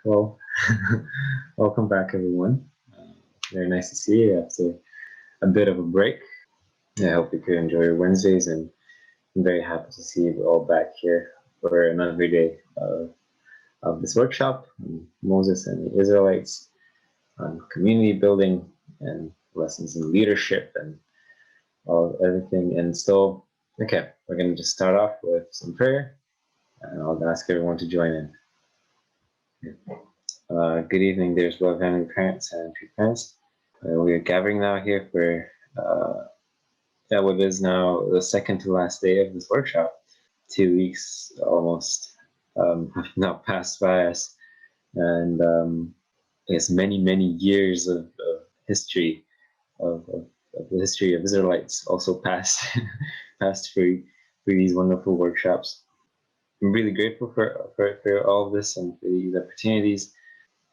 Well, welcome back, everyone. Very nice to see you after a bit of a break. I hope you could enjoy your Wednesdays, and I'm very happy to see you all back here for another day of this workshop on Moses and the Israelites, on community building and lessons in leadership and all everything. And so, okay, we're going to just start off with some prayer, and I'll ask everyone to join in. Good evening, dear beloved family, parents, and true parents. We are gathering now here for what is now the second to last day of this workshop. 2 weeks almost have now passed by us, and I guess many years of history of the history of Israelites also passed passed through these wonderful workshops. I'm really grateful for all of this and for these opportunities.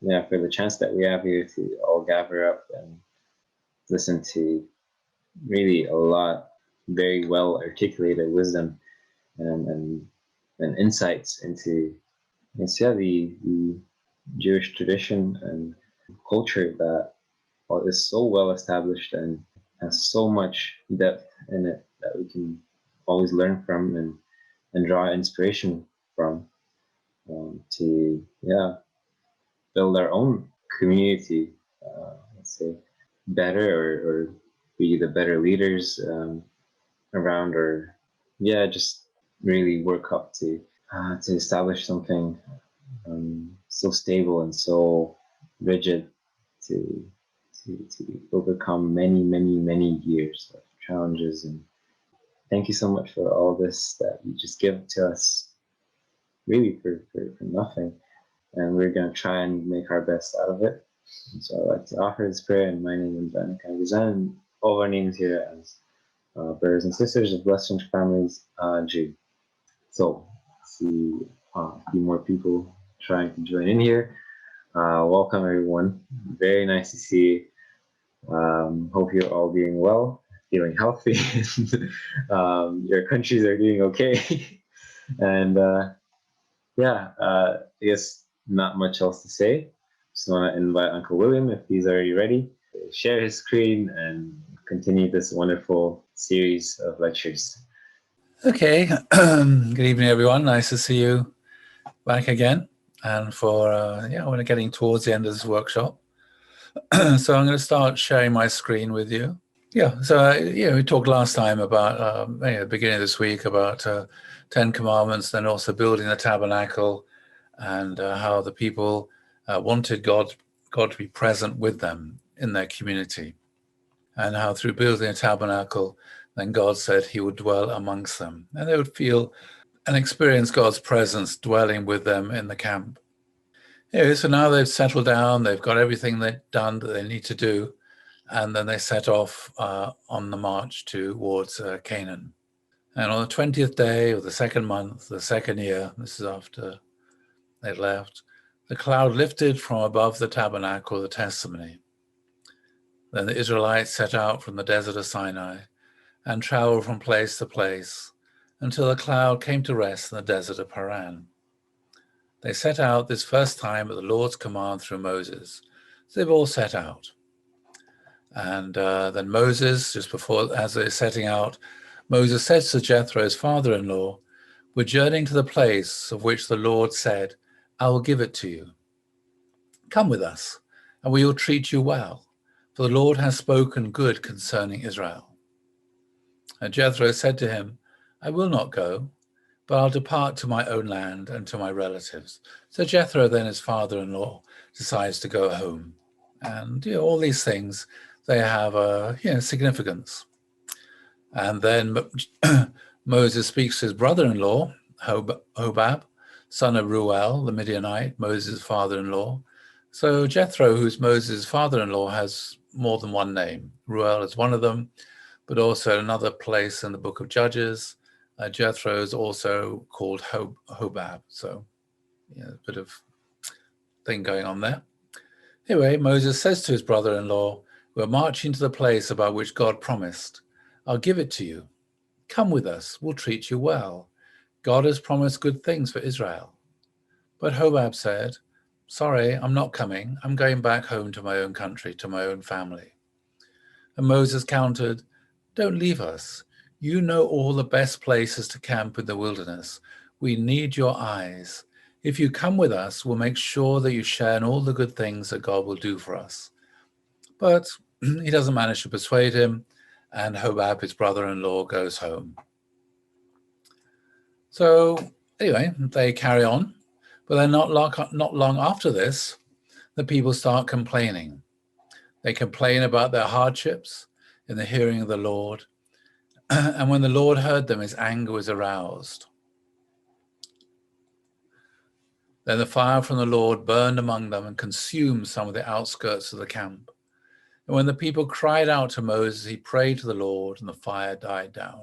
Yeah, for the chance that we have here to all gather up and listen to really a lot very well articulated wisdom and insights into the Jewish tradition and culture that is so well established and has so much depth in it that we can always learn from and draw inspiration from to build our own community, let's say, better or be the better leaders around, or just really work up to establish something so stable and so rigid to to overcome many years of challenges. And thank you so much for all this that you just give to us, really for nothing. And we're going to try and make our best out of it. And so I'd like to offer this prayer in my name and Ben Kangazan, and all our names here as brothers and sisters of Blessed Families Jew. So, see a few more people trying to join in here. Welcome, everyone. Very nice to see you. Hope you're all doing well, feeling healthy. Your countries are doing okay. And I guess not much else to say. Just want to invite Uncle William, if he's already ready, to share his screen and continue this wonderful series of lectures. Okay, good evening, everyone. Nice to see you back again. And for, we're getting towards the end of this workshop. So I'm going to start sharing my screen with you. We talked last time about, the beginning of this week, about 10 commandments, then also building the tabernacle, and how the people wanted God to be present with them in their community, and how through building a tabernacle, then God said he would dwell amongst them, and they would feel and experience God's presence dwelling with them in the camp. So now they've settled down, they've got everything they've done that they need to do, and then they set off on the march towards Canaan. And on the 20th day of the second month, the second year, this is after they'd left, the cloud lifted from above the tabernacle of the testimony. Then the Israelites set out from the desert of Sinai and traveled from place to place until the cloud came to rest in the desert of Paran. They set out this first time at the Lord's command through Moses. So they've all set out. And then Moses, just before, as they're setting out, Moses says to Jethro, his father-in-law, "We're journeying to the place of which the Lord said, I will give it to you. Come with us, and we will treat you well, for the Lord has spoken good concerning Israel." And Jethro said to him, "I will not go, but I'll depart to my own land and to my relatives." So Jethro, then his father-in-law, decides to go home. And all these things, they have significance. And then Moses speaks to his brother-in-law, Hobab, son of Ruel, the Midianite, Moses' father-in-law. So Jethro, who's Moses' father-in-law, has more than one name. Ruel is one of them, but also another place in the book of Judges, Jethro is also called Hobab. So a bit of thing going on there. Anyway, Moses says to his brother-in-law, "We're marching to the place about which God promised. I'll give it to you. Come with us, we'll treat you well. God has promised good things for Israel." But Hobab said, sorry, I'm not coming. I'm going back home to my own country, to my own family. And Moses countered, don't leave us. You know all the best places to camp in the wilderness. We need your eyes. If you come with us, we'll make sure that you share in all the good things that God will do for us. But he doesn't manage to persuade him, and Hobab, his brother-in-law, goes home. So anyway, they carry on, but then not long after this, the people start complaining. They complain about their hardships in the hearing of the Lord. And when the Lord heard them, his anger was aroused. Then the fire from the Lord burned among them and consumed some of the outskirts of the camp. And when the people cried out to Moses, he prayed to the Lord, and the fire died down.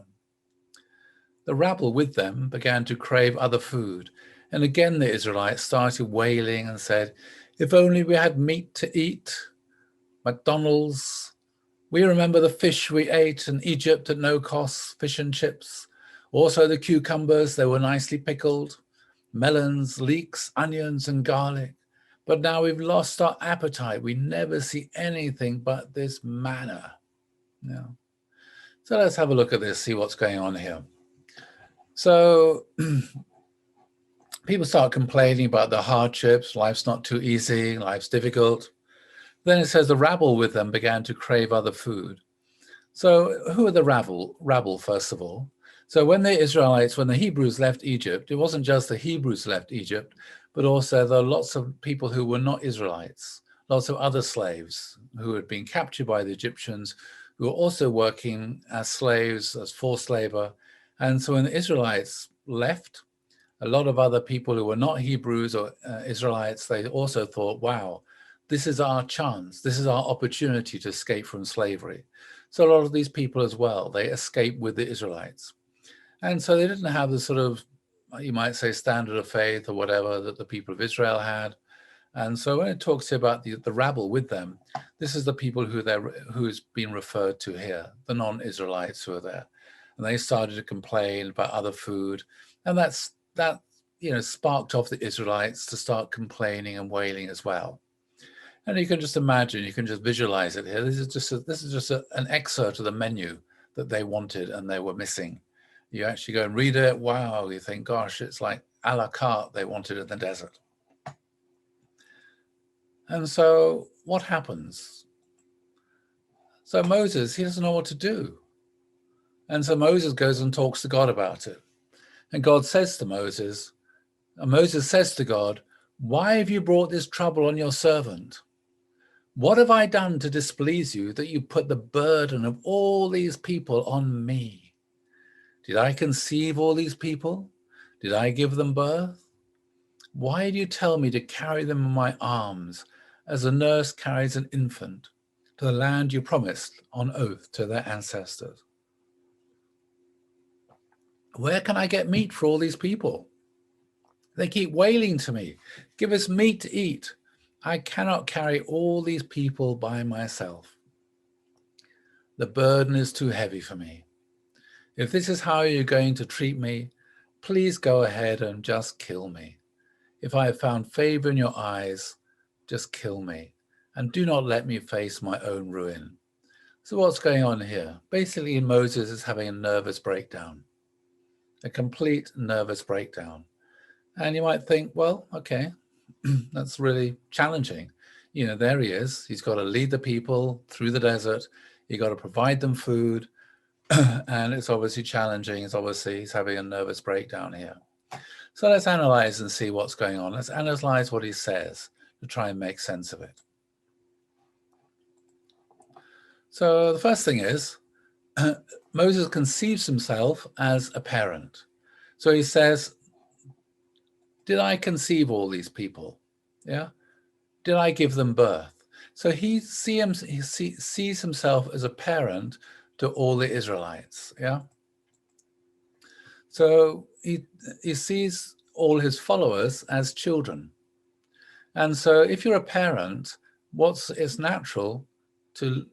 The rabble with them began to crave other food. And again the Israelites started wailing and said, if only we had meat to eat. McDonald's. We remember the fish we ate in Egypt at no cost, fish and chips. Also the cucumbers, they were nicely pickled. Melons, leeks, onions, and garlic. But now we've lost our appetite. We never see anything but this manna. Yeah. So let's have a look at this, see what's going on here. So people start complaining about the hardships. Life's not too easy. Life's difficult. Then it says the rabble with them began to crave other food. So who are the rabble, first of all? So when the Israelites, when the Hebrews left Egypt, it wasn't just the Hebrews left Egypt, but also there are lots of people who were not Israelites, lots of other slaves who had been captured by the Egyptians, who were also working as slaves, as forced labor. And so when the Israelites left, a lot of other people who were not Hebrews or Israelites, they also thought, wow, this is our chance. This is our opportunity to escape from slavery. So a lot of these people as well, they escaped with the Israelites. And so they didn't have the sort of, you might say, standard of faith or whatever that the people of Israel had. And so when it talks about the rabble with them, this is the people who's been referred to here, the non-Israelites who are there. And they started to complain about other food. And that sparked off the Israelites to start complaining and wailing as well. And you can just imagine, you can just visualize it here. This is just an excerpt of the menu that they wanted and they were missing. You actually go and read it. Wow, you think, gosh, it's like a la carte they wanted in the desert. And so what happens? So Moses, he doesn't know what to do. And so Moses goes and talks to God about it. And God says to Moses, and Moses says to God, why have you brought this trouble on your servant? What have I done to displease you that you put the burden of all these people on me? Did I conceive all these people? Did I give them birth? Why do you tell me to carry them in my arms as a nurse carries an infant to the land you promised on oath to their ancestors? Where can I get meat for all these people? They keep wailing to me, give us meat to eat. I cannot carry all these people by myself. The burden is too heavy for me. If this is how you're going to treat me, please go ahead and just kill me. If I have found favor in your eyes, just kill me, and do not let me face my own ruin. So what's going on here? Basically, Moses is having a nervous breakdown, a complete nervous breakdown. And you might think, well, okay, that's really challenging. You know, there he is. He's got to lead the people through the desert. You've got to provide them food. And it's obviously challenging. He's having a nervous breakdown here. So let's analyze and see what's going on. Let's analyze what he says to try and make sense of it. So the first thing is, Moses conceives himself as a parent. So he says, did I conceive all these people? Yeah. Did I give them birth? So he sees himself as a parent to all the Israelites. Yeah. So he sees all his followers as children. And so if you're a parent, it's natural to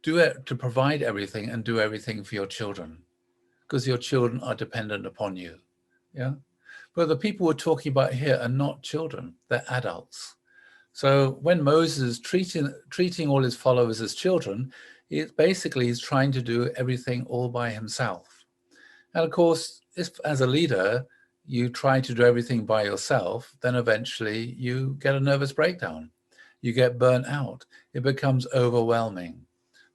do it, to provide everything and do everything for your children, because your children are dependent upon you. Yeah. But the people we're talking about here are not children, they're adults. So when Moses is treating all his followers as children, he's trying to do everything all by himself. And of course, if as a leader, you try to do everything by yourself, then eventually you get a nervous breakdown. You get burnt out. It becomes overwhelming.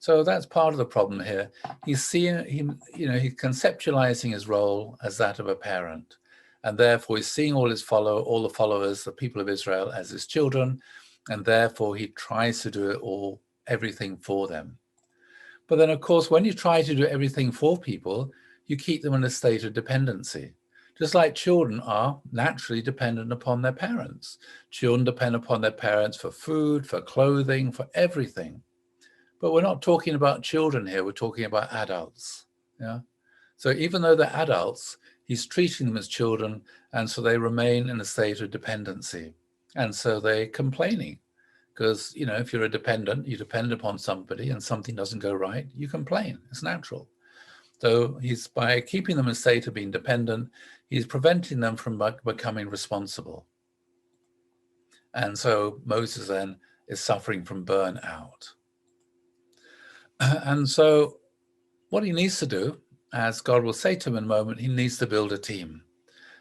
So that's part of the problem here. He's conceptualizing his role as that of a parent. And therefore he's seeing all the followers, the people of Israel, as his children, and therefore he tries to do everything for them. But then, of course, when you try to do everything for people, you keep them in a state of dependency. Just like children are naturally dependent upon their parents. Children depend upon their parents for food, for clothing, for everything. But we're not talking about children here, we're talking about adults. Yeah. So even though they're adults, he's treating them as children, and so they remain in a state of dependency. And so they're complaining. Because, if you're a dependent, you depend upon somebody and something doesn't go right, you complain. It's natural. So he's, by keeping them in a state of being dependent, he's preventing them from becoming responsible. And so Moses then is suffering from burnout. And so what he needs to do, as God will say to him in a moment, he needs to build a team.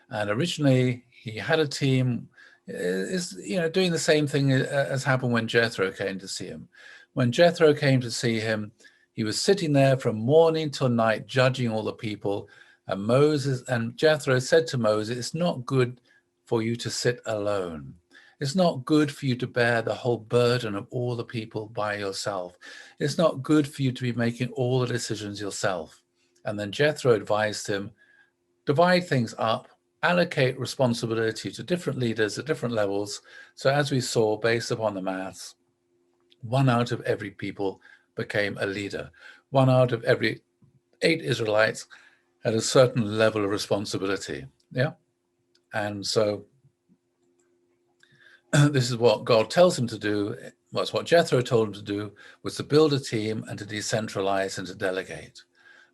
And originally he had a team doing the same thing as happened when Jethro came to see him. When Jethro came to see him, he was sitting there from morning till night, judging all the people. And Jethro said to Moses, it's not good for you to sit alone. It's not good for you to bear the whole burden of all the people by yourself. It's not good for you to be making all the decisions yourself. And then Jethro advised him, divide things up, allocate responsibility to different leaders at different levels. So as we saw, based upon the maths, 1 out of every people became a leader. 1 out of every 8 Israelites had a certain level of responsibility. Yeah. And so this is what God tells him to do. That's what Jethro told him to do, was to build a team and to decentralize and to delegate.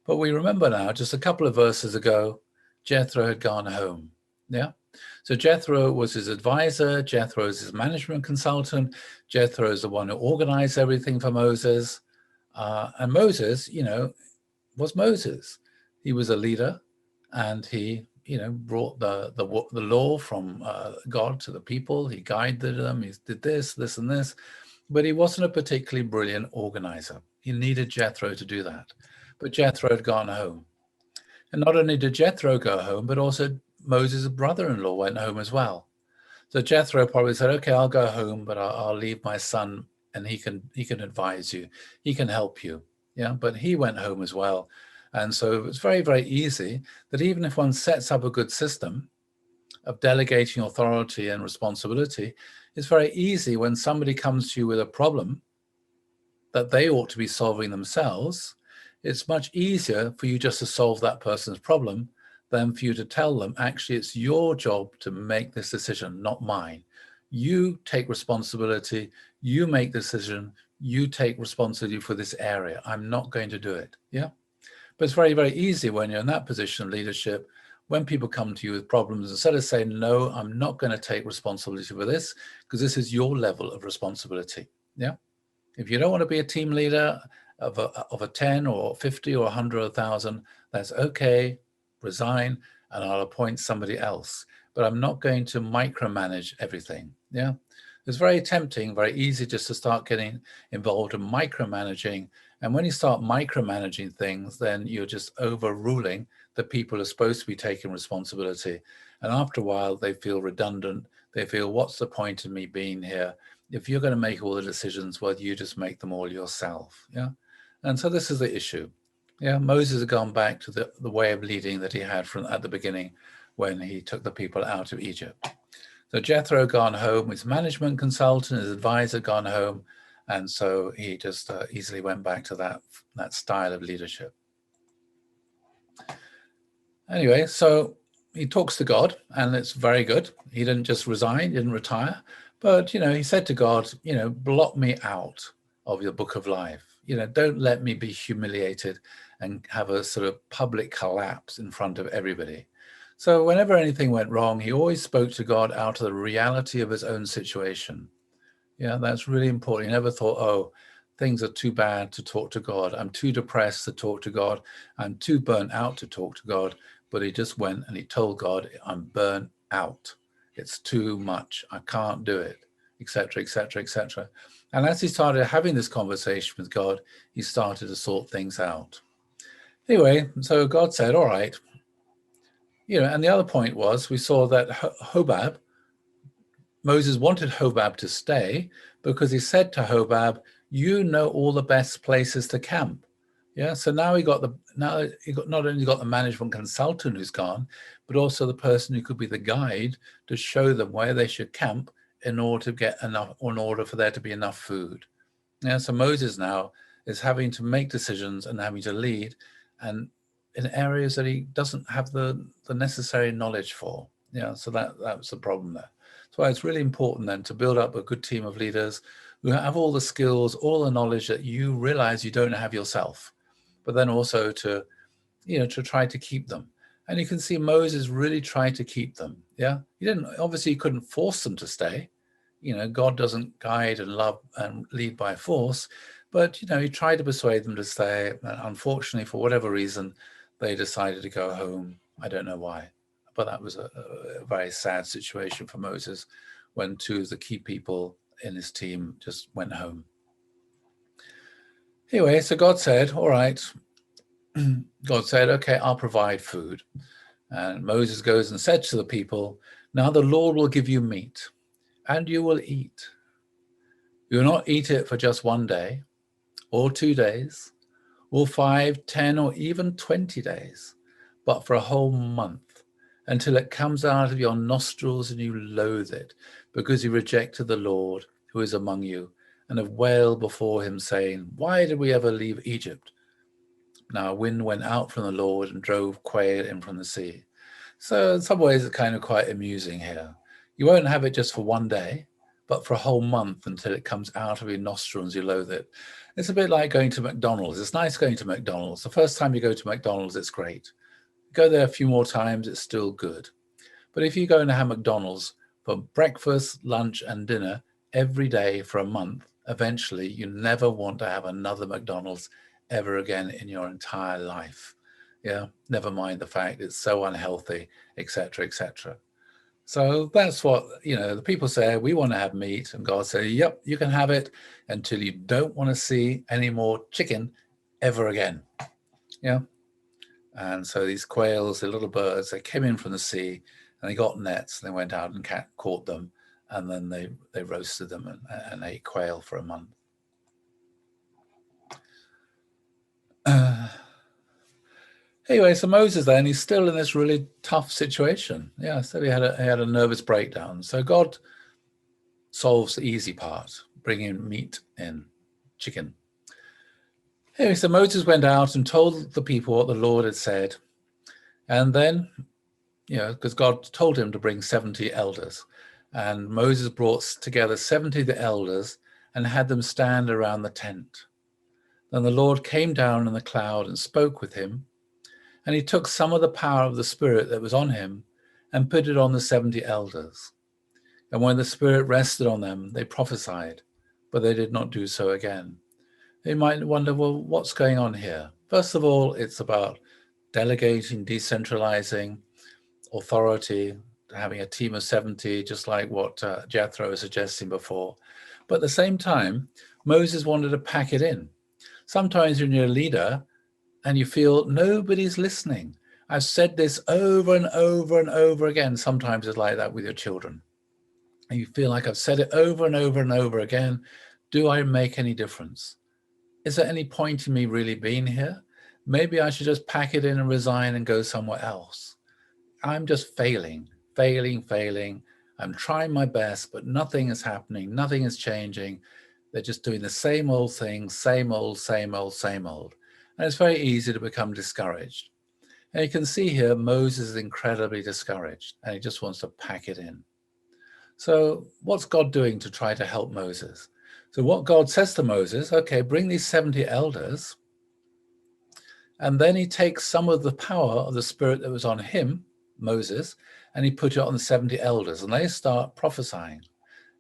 But we remember now, just a couple of verses ago, Jethro had gone home. Yeah. So Jethro was his advisor. Jethro is his management consultant. Jethro is the one who organized everything for Moses. And Moses, was Moses. He was a leader, and he, brought the law from God to the people. He guided them. He did this, and this. But he wasn't a particularly brilliant organizer. He needed Jethro to do that. But Jethro had gone home. And not only did Jethro go home, but also Moses' brother-in-law went home as well. So Jethro probably said, okay, I'll go home, but I'll leave my son and he can advise you. He can help you. Yeah, but he went home as well. And so it was very, very easy that even if one sets up a good system of delegating authority and responsibility, it's very easy when somebody comes to you with a problem that they ought to be solving themselves. It's much easier for you just to solve that person's problem than for you to tell them, actually, it's your job to make this decision, not mine. You take responsibility, you make the decision, you take responsibility for this area. I'm not going to do it. Yeah. But it's very, very easy when you're in that position of leadership, when people come to you with problems, instead of saying, no, I'm not going to take responsibility for this, because this is your level of responsibility. Yeah. If you don't want to be a team leader of a 10 or 50 or 100 or 1,000, that's okay, resign, and I'll appoint somebody else. But I'm not going to micromanage everything. Yeah. It's very tempting, very easy just to start getting involved in micromanaging. And when you start micromanaging things, then you're just overruling the people who are supposed to be taking responsibility. And after a while, they feel redundant. They feel, what's the point of me being here? If you're going to make all the decisions, well, you just make them all yourself. Yeah. And so this is the issue. Yeah. Moses had gone back to the way of leading that he had from at the beginning when he took the people out of Egypt. So Jethro had gone home, his management consultant, his advisor had gone home. And so he just easily went back to that style of leadership. Anyway, so he talks to God, and it's very good. He didn't just resign, he didn't retire, but, he said to God, blot me out of your book of life. Don't let me be humiliated and have a sort of public collapse in front of everybody. So whenever anything went wrong, he always spoke to God out of the reality of his own situation. Yeah, that's really important. He never thought, oh, things are too bad to talk to God. I'm too depressed to talk to God. I'm too burnt out to talk to God. But he just went and he told God, I'm burnt out. It's too much. I can't do it, etc., etc., etc. And as he started having this conversation with God, he started to sort things out. Anyway, so God said, all right. And the other point was, we saw that Hobab, Moses wanted Hobab to stay because he said to Hobab, you know all the best places to camp. Yeah, so now he got not only got the management consultant who's gone, but also the person who could be the guide to show them where they should camp in order to get enough, or in order for there to be enough food. Yeah, so Moses now is having to make decisions and having to lead, and in areas that he doesn't have the necessary knowledge for. Yeah, so that's the problem there. That's why it's really important then to build up a good team of leaders who have all the skills, all the knowledge that you realize you don't have yourself, but then also to try to keep them. And you can see Moses really tried to keep them. Yeah, he couldn't force them to stay. God doesn't guide and love and lead by force, but he tried to persuade them to stay. And unfortunately, for whatever reason, they decided to go home. I don't know why, but that was a very sad situation for Moses when two of the key people in his team just went home. Anyway, so God said, all right. God said, okay, I'll provide food. And Moses goes and said to the people, now the Lord will give you meat, and you will eat. You will not eat it for just 1 day, or 2 days, or 5, 10, or even 20 days, but for a whole month, until it comes out of your nostrils and you loathe it, because you rejected the Lord who is among you, and have wailed before him, saying, why did we ever leave Egypt? Now a wind went out from the Lord and drove quail in from the sea. So in some ways it's kind of quite amusing here. You won't have it just for 1 day, but for a whole month until it comes out of your nostrils, you loathe it. It's a bit like going to McDonald's. It's nice going to McDonald's. The first time you go to McDonald's, it's great. Go there a few more times, it's still good. But if you go and have McDonald's for breakfast, lunch, and dinner every day for a month, eventually you never want to have another McDonald's ever again in your entire life. Yeah, never mind the fact it's so unhealthy, etc., etc. So that's what, the people say, we want to have meat. And God says, yep, you can have it until you don't want to see any more chicken ever again. Yeah. And so these quails, the little birds, they came in from the sea and they got nets. And they went out and caught them. And then they roasted them and ate quail for a month. Anyway, so Moses then, he's still in this really tough situation. Yeah, so he had a nervous breakdown. So God solves the easy part, bringing meat in, chicken. Anyway, so Moses went out and told the people what the Lord had said. And then, because God told him to bring 70 elders. And Moses brought together 70 of the elders and had them stand around the tent. Then the Lord came down in the cloud and spoke with him. And he took some of the power of the Spirit that was on him and put it on the 70 elders. And when the Spirit rested on them, they prophesied, but they did not do so again. You might wonder, well, what's going on here? First of all, it's about delegating, decentralizing, authority, having a team of 70, just like what Jethro was suggesting before. But at the same time, Moses wanted to pack it in. Sometimes when you're a leader, and you feel nobody's listening. I've said this over and over and over again. Sometimes it's like that with your children. And you feel like I've said it over and over and over again. Do I make any difference? Is there any point in me really being here? Maybe I should just pack it in and resign and go somewhere else. I'm just failing. I'm trying my best, but nothing is happening. Nothing is changing. They're just doing the same old thing, same old. And it's very easy to become discouraged. And you can see here, Moses is incredibly discouraged and he just wants to pack it in. So what's God doing to try to help Moses? So what God says to Moses, okay, bring these 70 elders. And then he takes some of the power of the Spirit that was on him, Moses, and he put it on the 70 elders and they start prophesying.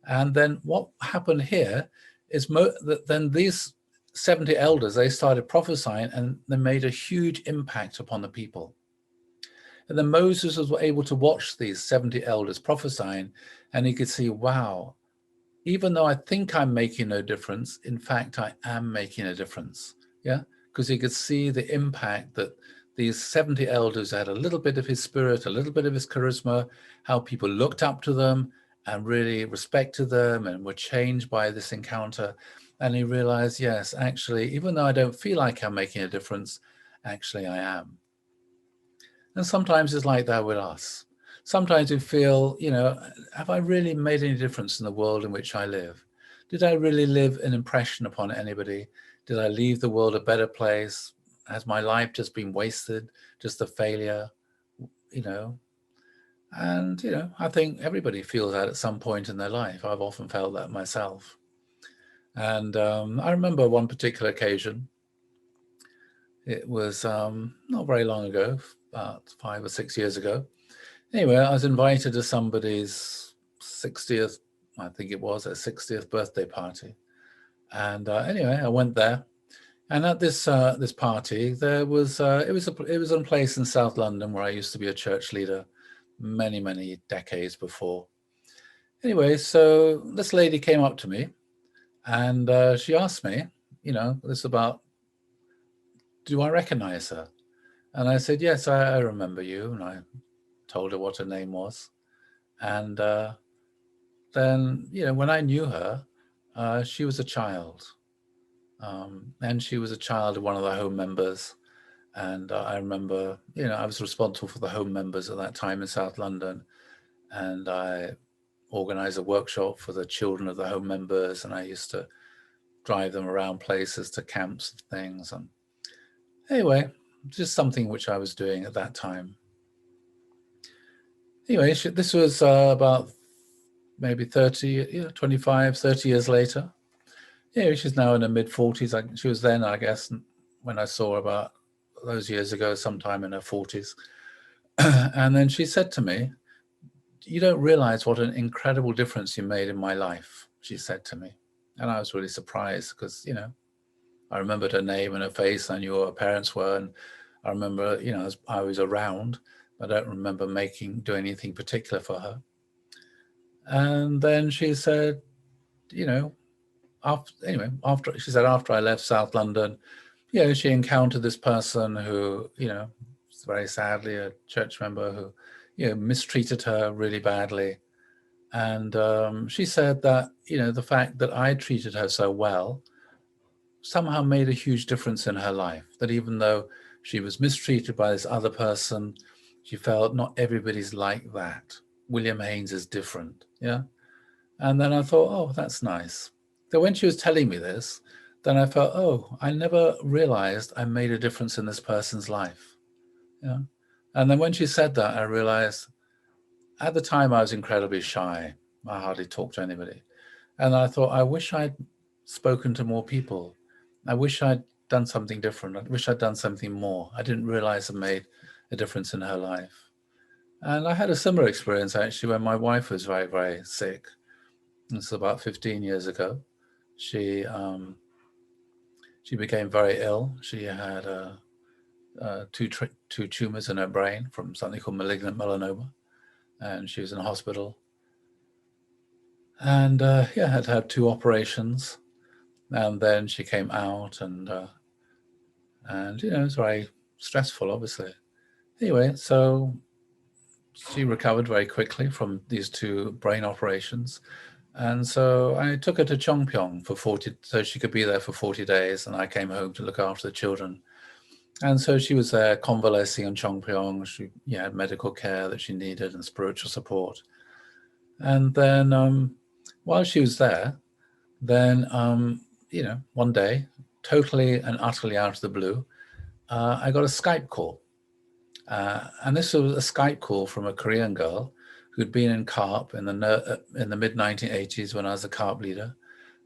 And then what happened here is that then these 70 elders, they started prophesying, and they made a huge impact upon the people. And then Moses was able to watch these 70 elders prophesying, and he could see, wow, even though I think I'm making no difference, in fact, I am making a difference. Yeah, because he could see the impact that these 70 elders had a little bit of his spirit, a little bit of his charisma, how people looked up to them and really respected them and were changed by this encounter. And he realized, yes, actually, even though I don't feel like I'm making a difference, actually I am. And sometimes it's like that with us. Sometimes we feel, have I really made any difference in the world in which I live? Did I really leave an impression upon anybody? Did I leave the world a better place? Has my life just been wasted, just a failure? And, I think everybody feels that at some point in their life. I've often felt that myself. And I remember one particular occasion. It was not very long ago, about 5 or 6 years ago. Anyway, I was invited to somebody's 60th, I think it was, a 60th birthday party. And anyway, I went there. And at this this party, there was it was in a place in South London where I used to be a church leader many decades before. Anyway, so this lady came up to me, and she asked me, this about, do I recognize her? And I said, yes, I remember you. And I told her what her name was. And then, when I knew her, she was a child. And she was a child of one of the home members. And I remember, I was responsible for the home members at that time in South London. And I organized a workshop for the children of the home members. And I used to drive them around places to camps and things. And anyway, just something which I was doing at that time. Anyway, this was about maybe 25, 30 years later. She's now in her mid-40s. She was then, I guess, when I saw her about those years ago, sometime in her 40s. And then she said to me, you don't realize what an incredible difference you made in my life, she said to me. And I was really surprised because, I remembered her name and her face. I knew who her parents were. And I remember, I was around. I don't remember doing anything particular for her. And then she said, after I left South London, she encountered this person who, very sadly a church member who, mistreated her really badly. And she said that, the fact that I treated her so well somehow made a huge difference in her life, that even though she was mistreated by this other person, she felt not everybody's like that. William Haynes is different. Yeah. And then I thought, oh, that's nice. So when she was telling me this, then I felt, oh, I never realized I made a difference in this person's life. Yeah. And then when she said that, I realized at the time I was incredibly shy. I hardly talked to anybody. And I thought, I wish I'd spoken to more people. I wish I'd done something different. I wish I'd done something more. I didn't realize I made a difference in her life. And I had a similar experience actually when my wife was very sick. This was about 15 years ago. She became very ill. She had two tumors in her brain from something called malignant melanoma, and she was in hospital. And had 2 operations, and then she came out, and it was very stressful, obviously. Anyway, so she recovered very quickly from these 2 brain operations. And so I took her to Chongpyong so she could be there for 40 days. And I came home to look after the children. And so she was there convalescing in Chongpyong. She had medical care that she needed and spiritual support. And then while she was there, then, one day, totally and utterly out of the blue, I got a Skype call. And this was a Skype call from a Korean girl who'd been in CARP in the mid-1980s when I was a CARP leader.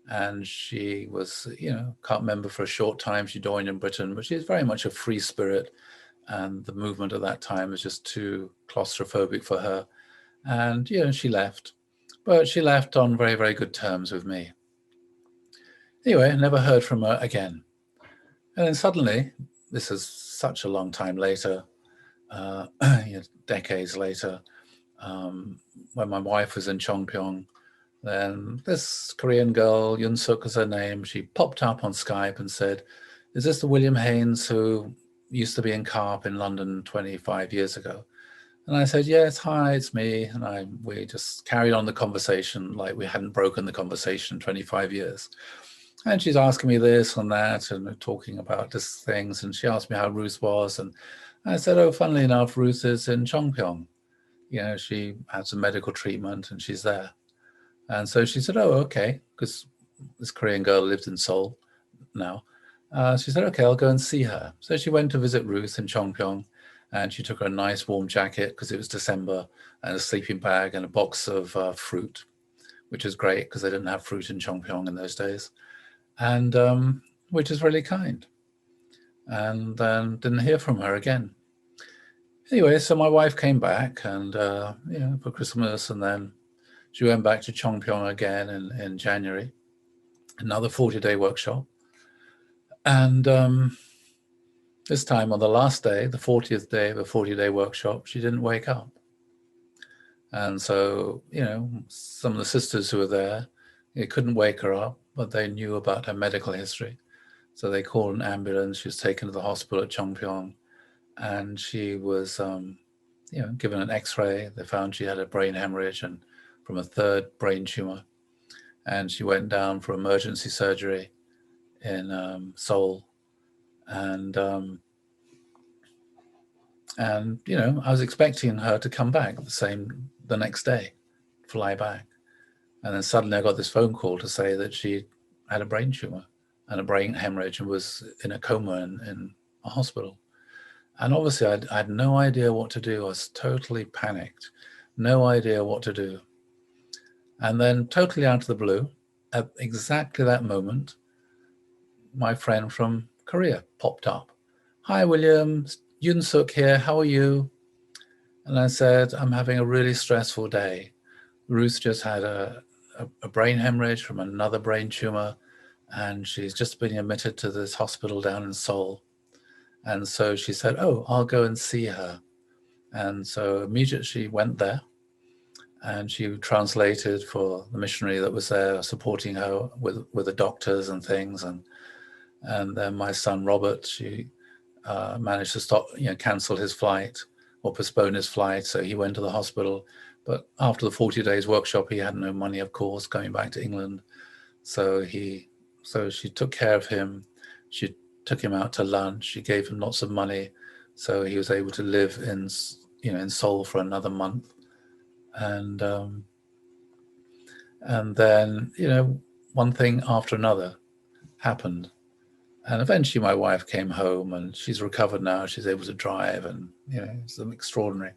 And she was, CARP member for a short time. She joined in Britain, but she was very much a free spirit. And the movement at that time was just too claustrophobic for her. And, she left. But she left on very, very good terms with me. Anyway, I never heard from her again. And then suddenly, this is such a long time later, decades later, when my wife was in Chongpyong, then this Korean girl, Yun Suk is her name, she popped up on Skype and said, "Is this the William Haynes who used to be in CARP in London 25 years ago?" And I said, "Yes, hi, it's me." And we just carried on the conversation like we hadn't broken the conversation in 25 years. And she's asking me this and that and talking about just things. And she asked me how Ruth was. And I said, "Oh, funnily enough, Ruth is in Chongpyong. She had some medical treatment and she's there." And so she said, "Oh, okay," because this Korean girl lives in Seoul now. She said, "Okay, I'll go and see her." So she went to visit Ruth in Chongpyong, and she took her a nice warm jacket because it was December, and a sleeping bag and a box of fruit, which is great because they didn't have fruit in Chongpyong in those days, and which is really kind. And then didn't hear from her again. Anyway, so my wife came back and for Christmas, and then she went back to Chongpyong again in January, another 40-day workshop. And this time on the last day, the 40th day of a 40-day workshop, she didn't wake up. And so, some of the sisters who were there, they couldn't wake her up, but they knew about her medical history. So they called an ambulance. She was taken to the hospital at Chongpyong, and she was, given an X-ray. They found she had a brain hemorrhage and from a third brain tumor. And she went down for emergency surgery in Seoul. And I was expecting her to come back the next day, fly back. And then suddenly I got this phone call to say that she had a brain tumor and a brain hemorrhage and was in a coma in a hospital. And obviously I had no idea what to do. I was totally panicked, no idea what to do. And then totally out of the blue, at exactly that moment, my friend from Korea popped up. "Hi, William, Yun Suk here, how are you?" And I said, "I'm having a really stressful day. Ruth just had a brain hemorrhage from another brain tumor, and she's just been admitted to this hospital down in Seoul." And so she said, "Oh, I'll go and see her." And so immediately she went there, and she translated for the missionary that was there supporting her with the doctors and things. And then my son Robert, she managed to cancel his flight or postpone his flight. So he went to the hospital. But after the 40 days workshop, he had no money, of course, going back to England. So she took care of him. She took him out to lunch. She gave him lots of money. So he was able to live in Seoul for another month. And then, one thing after another happened. And eventually my wife came home and she's recovered now. She's able to drive and, it's extraordinary.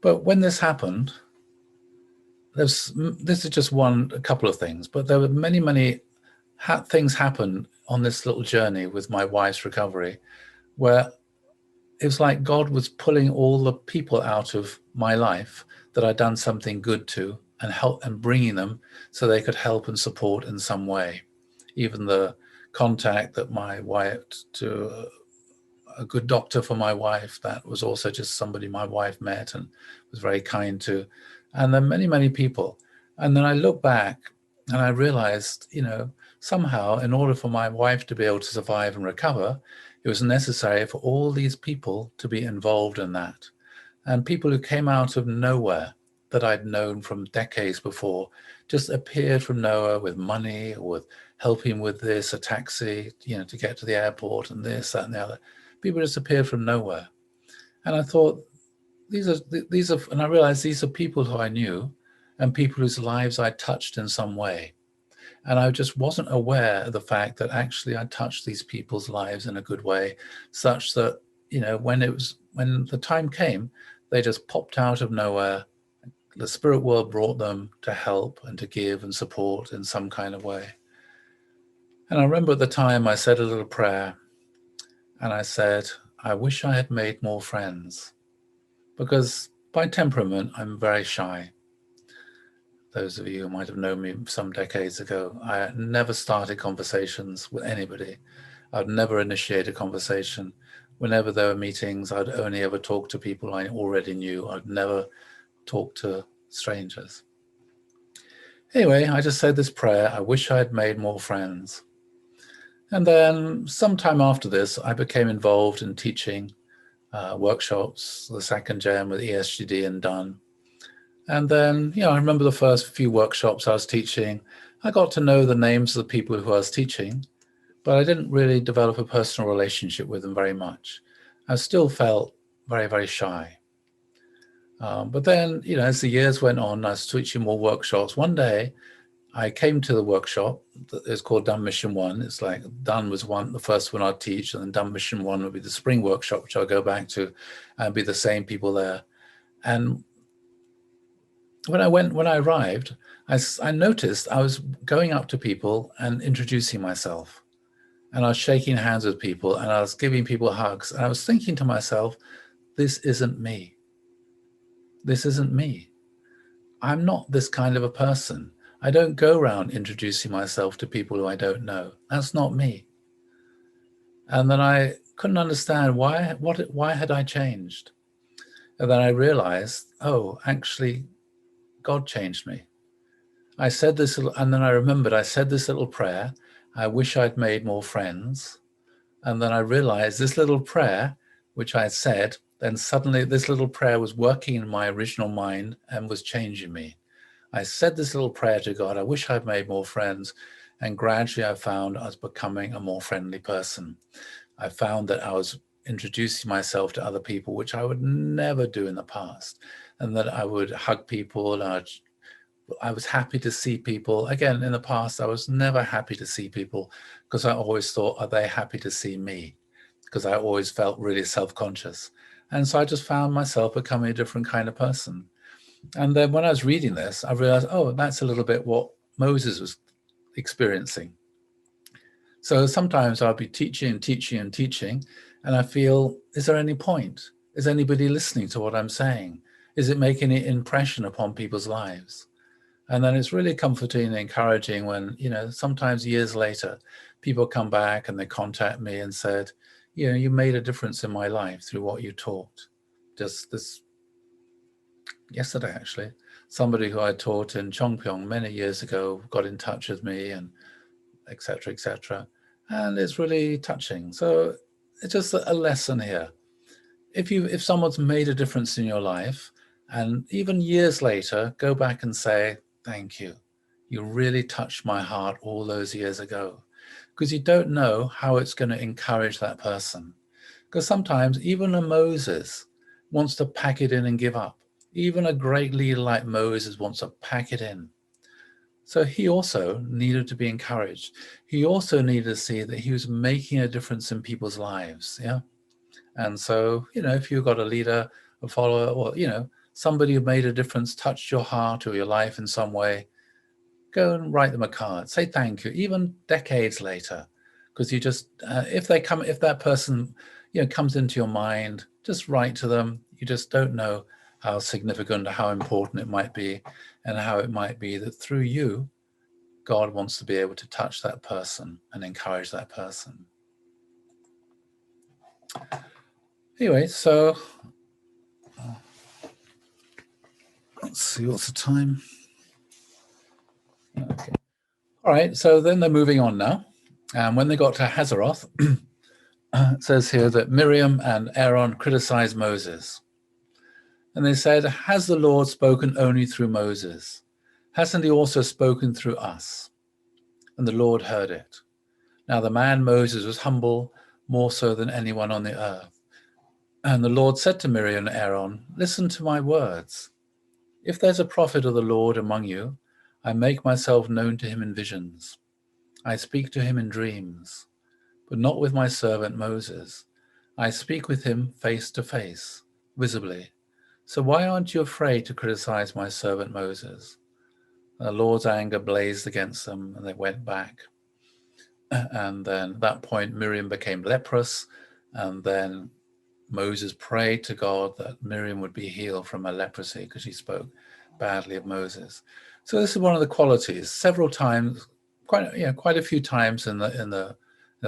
But when this happened, this is just a couple of things, but there were many, many things happened on this little journey with my wife's recovery where it was like God was pulling all the people out of my life that I'd done something good to and bringing them so they could help and support in some way. Even the contact that my wife to a good doctor for my wife, that was also just somebody my wife met and was very kind to. And then many, many people. And then I look back and I realized, somehow in order for my wife to be able to survive and recover, it was necessary for all these people to be involved in that. And people who came out of nowhere that I'd known from decades before just appeared from nowhere with money or with helping with this, a taxi, to get to the airport and this, that, and the other. People just appeared from nowhere. And I thought, these are, and I realized these are people who I knew and people whose lives I touched in some way. And I just wasn't aware of the fact that actually I touched these people's lives in a good way, such that, when the time came, they just popped out of nowhere. The spirit world brought them to help and to give and support in some kind of way. And I remember at the time I said a little prayer and I said, I wish I had made more friends, because by temperament, I'm very shy. those of you who might have known me some decades ago, I never started conversations with anybody. I'd never initiate a conversation. Whenever there were meetings, I'd only ever talk to people I already knew. I'd never talk to strangers. Anyway, I just said this prayer, I wish I had made more friends. And then sometime after this, I became involved in teaching workshops, the second gen with ESGD and Dunn. And then, I remember the first few workshops I was teaching, I got to know the names of the people who I was teaching, but I didn't really develop a personal relationship with them very much. I still felt very, very shy. But then, as the years went on, I was teaching more workshops. One day, I came to the workshop. It's called Dunn Mission 1. It's like Dunn was the first one I'd teach, and then Dunn Mission 1 would be the spring workshop, which I'll go back to, and be the same people there. And when I arrived, I noticed I was going up to people and introducing myself. And I was shaking hands with people, and I was giving people hugs. And I was thinking to myself, this isn't me. This isn't me. I'm not this kind of a person. I don't go around introducing myself to people who I don't know. That's not me. And then I couldn't understand why had I changed? And then I realized, oh, actually, God changed me. I said this, and then I remembered I said this little prayer, I wish I'd made more friends. And then I realized this little prayer, which I had said, then suddenly this little prayer was working in my original mind and was changing me. I said this little prayer to God, I wish I'd made more friends. And gradually I found I was becoming a more friendly person. I found that I was introducing myself to other people, which I would never do in the past. And that I would hug people, and I was happy to see people. Again, in the past, I was never happy to see people because I always thought, are they happy to see me? Because I always felt really self-conscious. And so I just found myself becoming a different kind of person. And then when I was reading this, I realized, oh, that's a little bit what Moses was experiencing. So sometimes I'll be teaching, and I feel, is there any point? Is anybody listening to what I'm saying? Is it making an impression upon people's lives? And then it's really comforting and encouraging when, sometimes years later, people come back and they contact me and said, you made a difference in my life through what you taught. Just this yesterday, actually, somebody who I taught in Chongpyong many years ago got in touch with me, and et cetera, and it's really touching. So it's just a lesson here. If someone's made a difference in your life, and even years later, go back and say, thank you. You really touched my heart all those years ago, because you don't know how it's going to encourage that person. Because sometimes even a Moses wants to pack it in and give up. Even a great leader like Moses wants to pack it in. So he also needed to be encouraged. He also needed to see that he was making a difference in people's lives. Yeah. And so, if you've got a leader, a follower, or, somebody who made a difference, touched your heart or your life in some way, go and write them a card. Say thank you, even decades later, because you just, if that person, comes into your mind, just write to them. You just don't know how significant, how important it might be, and how it might be that through you, God wants to be able to touch that person and encourage that person. Anyway, so let's see, what's the time? Okay. All right, so then they're moving on now. And when they got to Hazeroth, it says here that Miriam and Aaron criticized Moses. And they said, has the Lord spoken only through Moses? Hasn't he also spoken through us? And the Lord heard it. Now the man Moses was humble, more so than anyone on the earth. And the Lord said to Miriam and Aaron, listen to my words. If there's a prophet of the Lord among you, I make myself known to him in visions. I speak to him in dreams, but not with my servant Moses. I speak with him face to face, visibly. So why aren't you afraid to criticize my servant Moses? The Lord's anger blazed against them, and they went back. And then at that point, Miriam became leprous, and then Moses prayed to God that Miriam would be healed from her leprosy because she spoke badly of Moses. So this is one of the qualities. Several times, quite a few times in the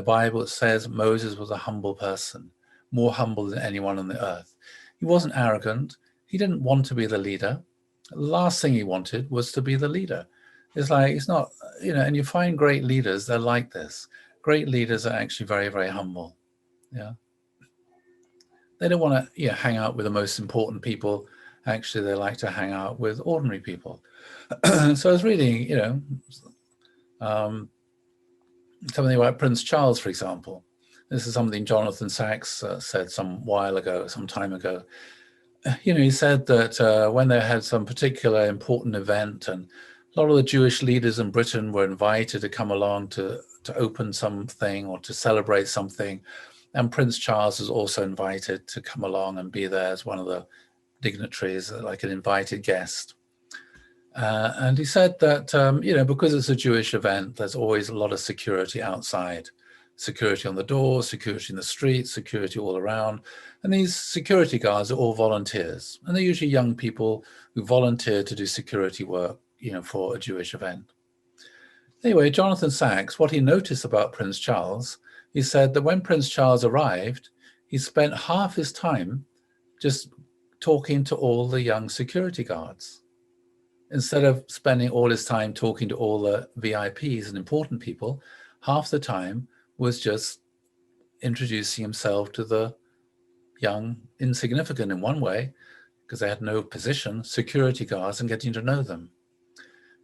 Bible, it says Moses was a humble person, more humble than anyone on the earth. He wasn't arrogant. He didn't want to be the leader. The last thing he wanted was to be the leader. It's like, it's not, and you find great leaders, they're like this. Great leaders are actually very, very humble. Yeah. They don't want to hang out with the most important people. Actually, they like to hang out with ordinary people. So I was reading, something about Prince Charles, for example. This is something Jonathan Sacks said some time ago. He said that when they had some particular important event, and a lot of the Jewish leaders in Britain were invited to come along to open something or to celebrate something, and Prince Charles was also invited to come along and be there as one of the dignitaries, like an invited guest. And he said that, because it's a Jewish event, there's always a lot of security outside. Security on the door, security in the street, security all around. And these security guards are all volunteers. And they're usually young people who volunteer to do security work, for a Jewish event. Anyway, Jonathan Sacks, what he noticed about Prince Charles, he said that when Prince Charles arrived, he spent half his time just talking to all the young security guards. Instead of spending all his time talking to all the VIPs and important people, half the time was just introducing himself to the young, insignificant in one way, because they had no position, security guards, and getting to know them.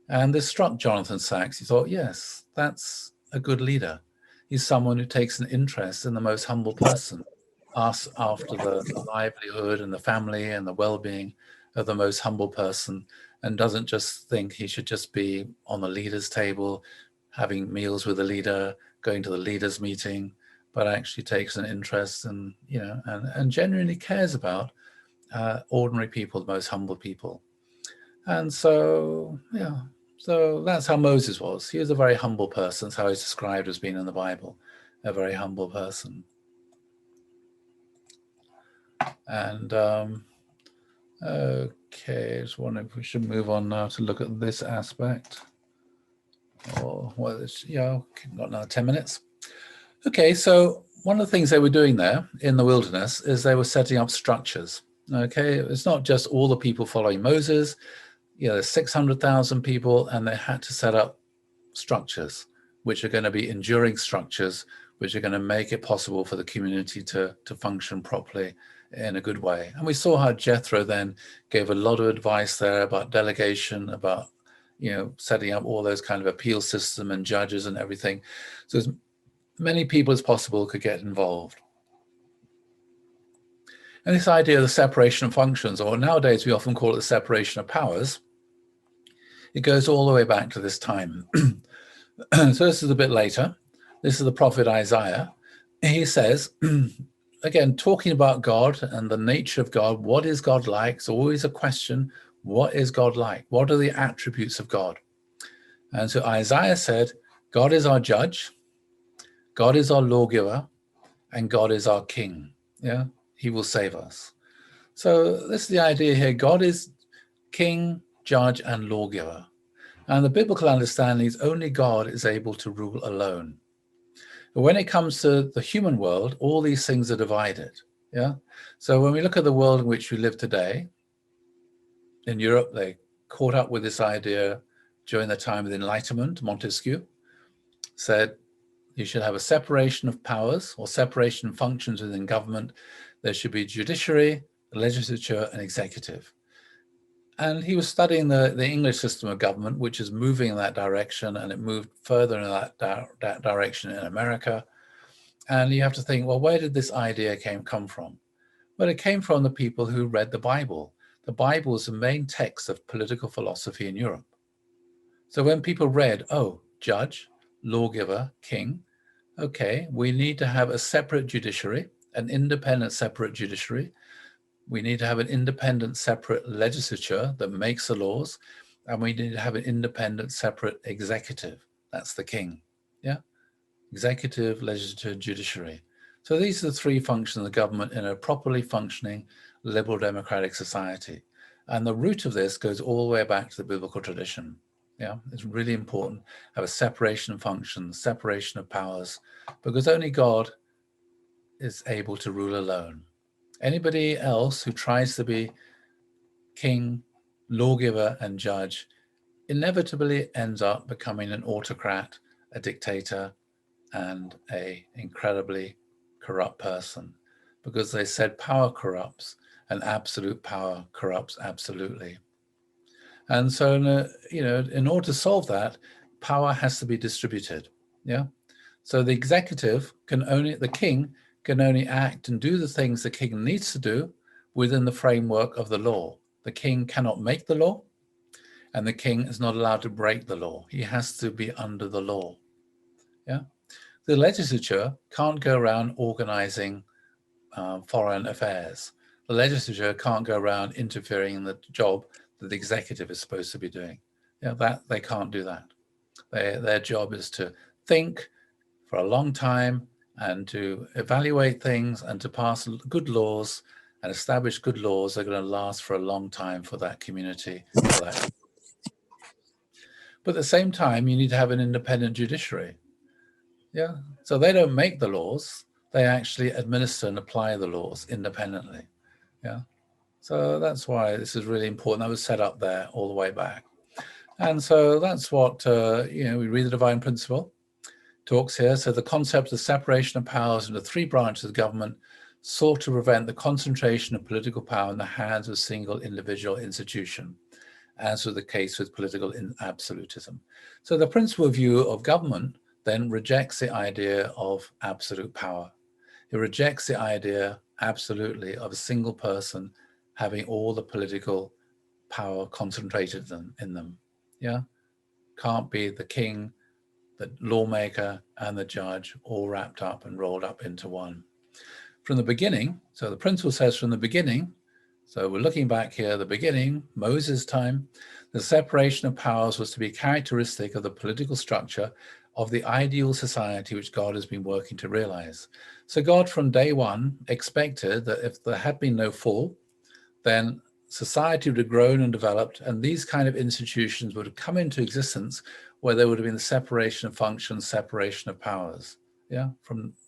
And this struck Jonathan Sacks. He thought, yes, that's a good leader. He's someone who takes an interest in the most humble person, asks after the livelihood and the family and the well-being of the most humble person, and doesn't just think he should just be on the leader's table, having meals with the leader, going to the leader's meeting, but actually takes an interest and genuinely cares about ordinary people, the most humble people. And so, so that's how Moses was. He was a very humble person. That's how he's described as being in the Bible, a very humble person. And okay, I just wonder if we should move on now to look at this aspect. Or got another 10 minutes. Okay, so one of the things they were doing there in the wilderness is they were setting up structures. Okay, it's not just all the people following Moses. There's 600,000 people, and they had to set up structures, which are going to be enduring structures, which are going to make it possible for the community to function properly in a good way. And we saw how Jethro then gave a lot of advice there about delegation, about setting up all those kind of appeal system and judges and everything. So as many people as possible could get involved. And this idea of the separation of functions, or nowadays we often call it the separation of powers, it goes all the way back to this time. So this is a bit later. This is the prophet Isaiah. He says, again, talking about God and the nature of God, what is God like? It's always a question. What is God like? What are the attributes of God? And so Isaiah said, God is our judge, God is our lawgiver, and God is our king. Yeah, he will save us. So this is the idea here. God is king, judge, and lawgiver. And the biblical understanding is only God is able to rule alone. But when it comes to the human world, all these things are divided. Yeah. So when we look at the world in which we live today, in Europe, they caught up with this idea during the time of the Enlightenment. Montesquieu said you should have a separation of powers or separation of functions within government. There should be judiciary, legislature, and executive. And he was studying the English system of government, which is moving in that direction, and it moved further in that direction in America. And you have to think, well, where did this idea come from? Well, it came from the people who read the Bible. The Bible is the main text of political philosophy in Europe. So when people read, oh, judge, lawgiver, king, okay, we need to have a separate judiciary, an independent separate judiciary. We need to have an independent separate legislature that makes the laws, and we need to have an independent separate executive. That's the king. Yeah, executive, legislature, judiciary. So these are the three functions of the government in a properly functioning liberal democratic society. And the root of this goes all the way back to the biblical tradition. Yeah, it's really important to have a separation of functions, separation of powers, because only God is able to rule alone. Anybody else who tries to be king, lawgiver, and judge inevitably ends up becoming an autocrat, a dictator, and an incredibly corrupt person, because they said power corrupts and absolute power corrupts absolutely. And so, in order to solve that, power has to be distributed. Yeah. So the king can only act and do the things the king needs to do within the framework of the law. The king cannot make the law, and the king is not allowed to break the law. He has to be under the law. Yeah. The legislature can't go around organizing foreign affairs. The legislature can't go around interfering in the job that the executive is supposed to be doing. Yeah, that they can't do that. Their job is to think for a long time and to evaluate things and to pass good laws and establish good laws that are going to last for a long time for that community. But at the same time, you need to have an independent judiciary. Yeah, so they don't make the laws; they actually administer and apply the laws independently. Yeah, so that's why this is really important. That was set up there all the way back, and so that's what we read the divine principle talks here. So the concept of separation of powers into three branches of government sought to prevent the concentration of political power in the hands of a single individual institution, as was the case with political absolutism. So the principal view of government then rejects the idea of absolute power. It rejects the idea absolutely of a single person having all the political power concentrated in them. Yeah, can't be the king, the lawmaker, and the judge all wrapped up and rolled up into one. From the beginning, so the principle says from the beginning, so we're looking back here, the beginning, Moses' time, the separation of powers was to be characteristic of the political structure of the ideal society which God has been working to realize. So God from day one expected that if there had been no fall, then society would have grown and developed, and these kind of institutions would have come into existence where there would have been the separation of functions, separation of powers. Yeah,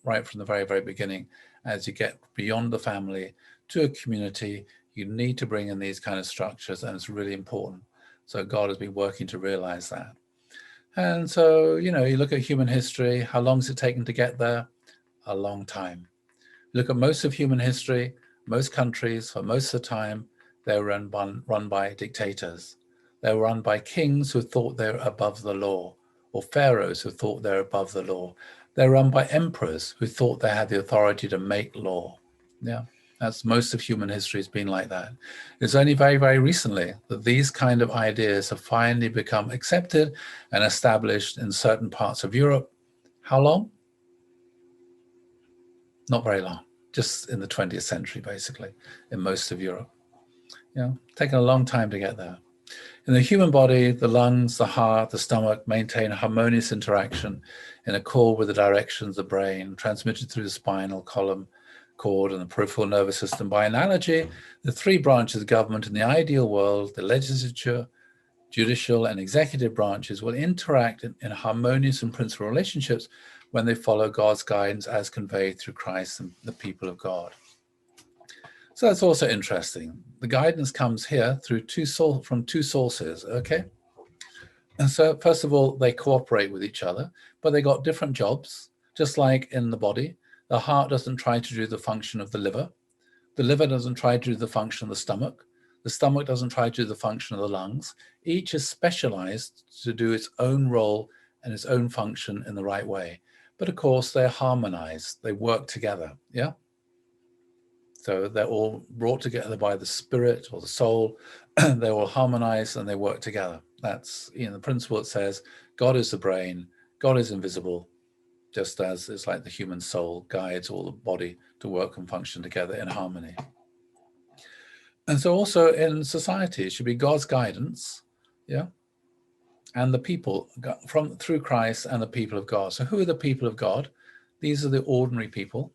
right from the very, very beginning. As you get beyond the family to a community, you need to bring in these kind of structures, and it's really important. So God has been working to realize that. And so, you look at human history, how long has it taken to get there? A long time. Look at most of human history, most countries, for most of the time, they're run by dictators. They're run by kings who thought they're above the law, or pharaohs who thought they're above the law. They're run by emperors who thought they had the authority to make law. Yeah, that's most of human history has been like that. It's only very, very recently that these kind of ideas have finally become accepted and established in certain parts of Europe. How long? Not very long, just in the 20th century, basically, in most of Europe. Taken a long time to get there. In the human body, the lungs, the heart, the stomach maintain a harmonious interaction in accord with the directions of the brain, transmitted through the spinal column, cord, and the peripheral nervous system. By analogy, the three branches of government in the ideal world, the legislature, judicial, and executive branches, will interact in harmonious and principal relationships when they follow God's guidance as conveyed through Christ and the people of God. So that's also interesting. The guidance comes here through from two sources, okay? And so first of all, they cooperate with each other, but they got different jobs, just like in the body. The heart doesn't try to do the function of the liver. The liver doesn't try to do the function of the stomach. The stomach doesn't try to do the function of the lungs. Each is specialized to do its own role and its own function in the right way. But of course, they're harmonized. They work together, yeah? So they're all brought together by the spirit or the soul. They're all harmonized and they work together. That's the principle. It says God is the brain, God is invisible, just as it's like the human soul guides all the body to work and function together in harmony. And so also in society, it should be God's guidance, yeah, and the people through Christ and the people of God. So who are the people of God? These are the ordinary people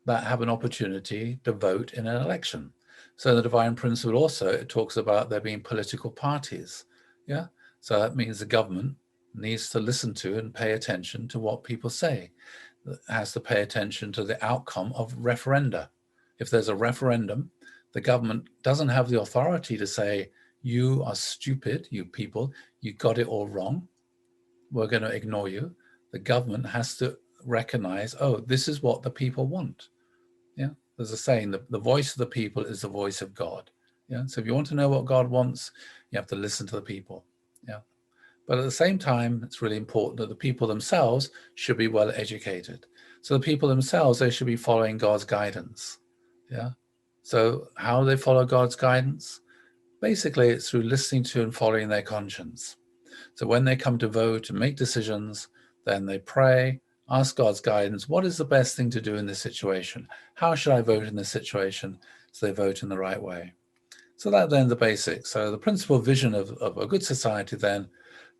that have an opportunity to vote in an election. So the divine principle also, it talks about there being political parties. Yeah. So that means the government needs to listen to and pay attention to what people say. It has to pay attention to the outcome of referenda. If there's a referendum, the government doesn't have the authority to say, you are stupid, you people, you got it all wrong. We're going to ignore you. The government has to recognize, oh, this is what the people want. Yeah, there's a saying, the voice of the people is the voice of God. Yeah, so if you want to know what God wants, you have to listen to the people. Yeah, but at the same time, it's really important that the people themselves should be well educated. So the people themselves, they should be following God's guidance. Yeah, so how do they follow God's guidance? Basically, it's through listening to and following their conscience. So when they come to vote and make decisions, then they pray, ask God's guidance. What is the best thing to do in this situation? How should I vote in this situation? So they vote in the right way. So that then the basics. So the principal vision of a good society then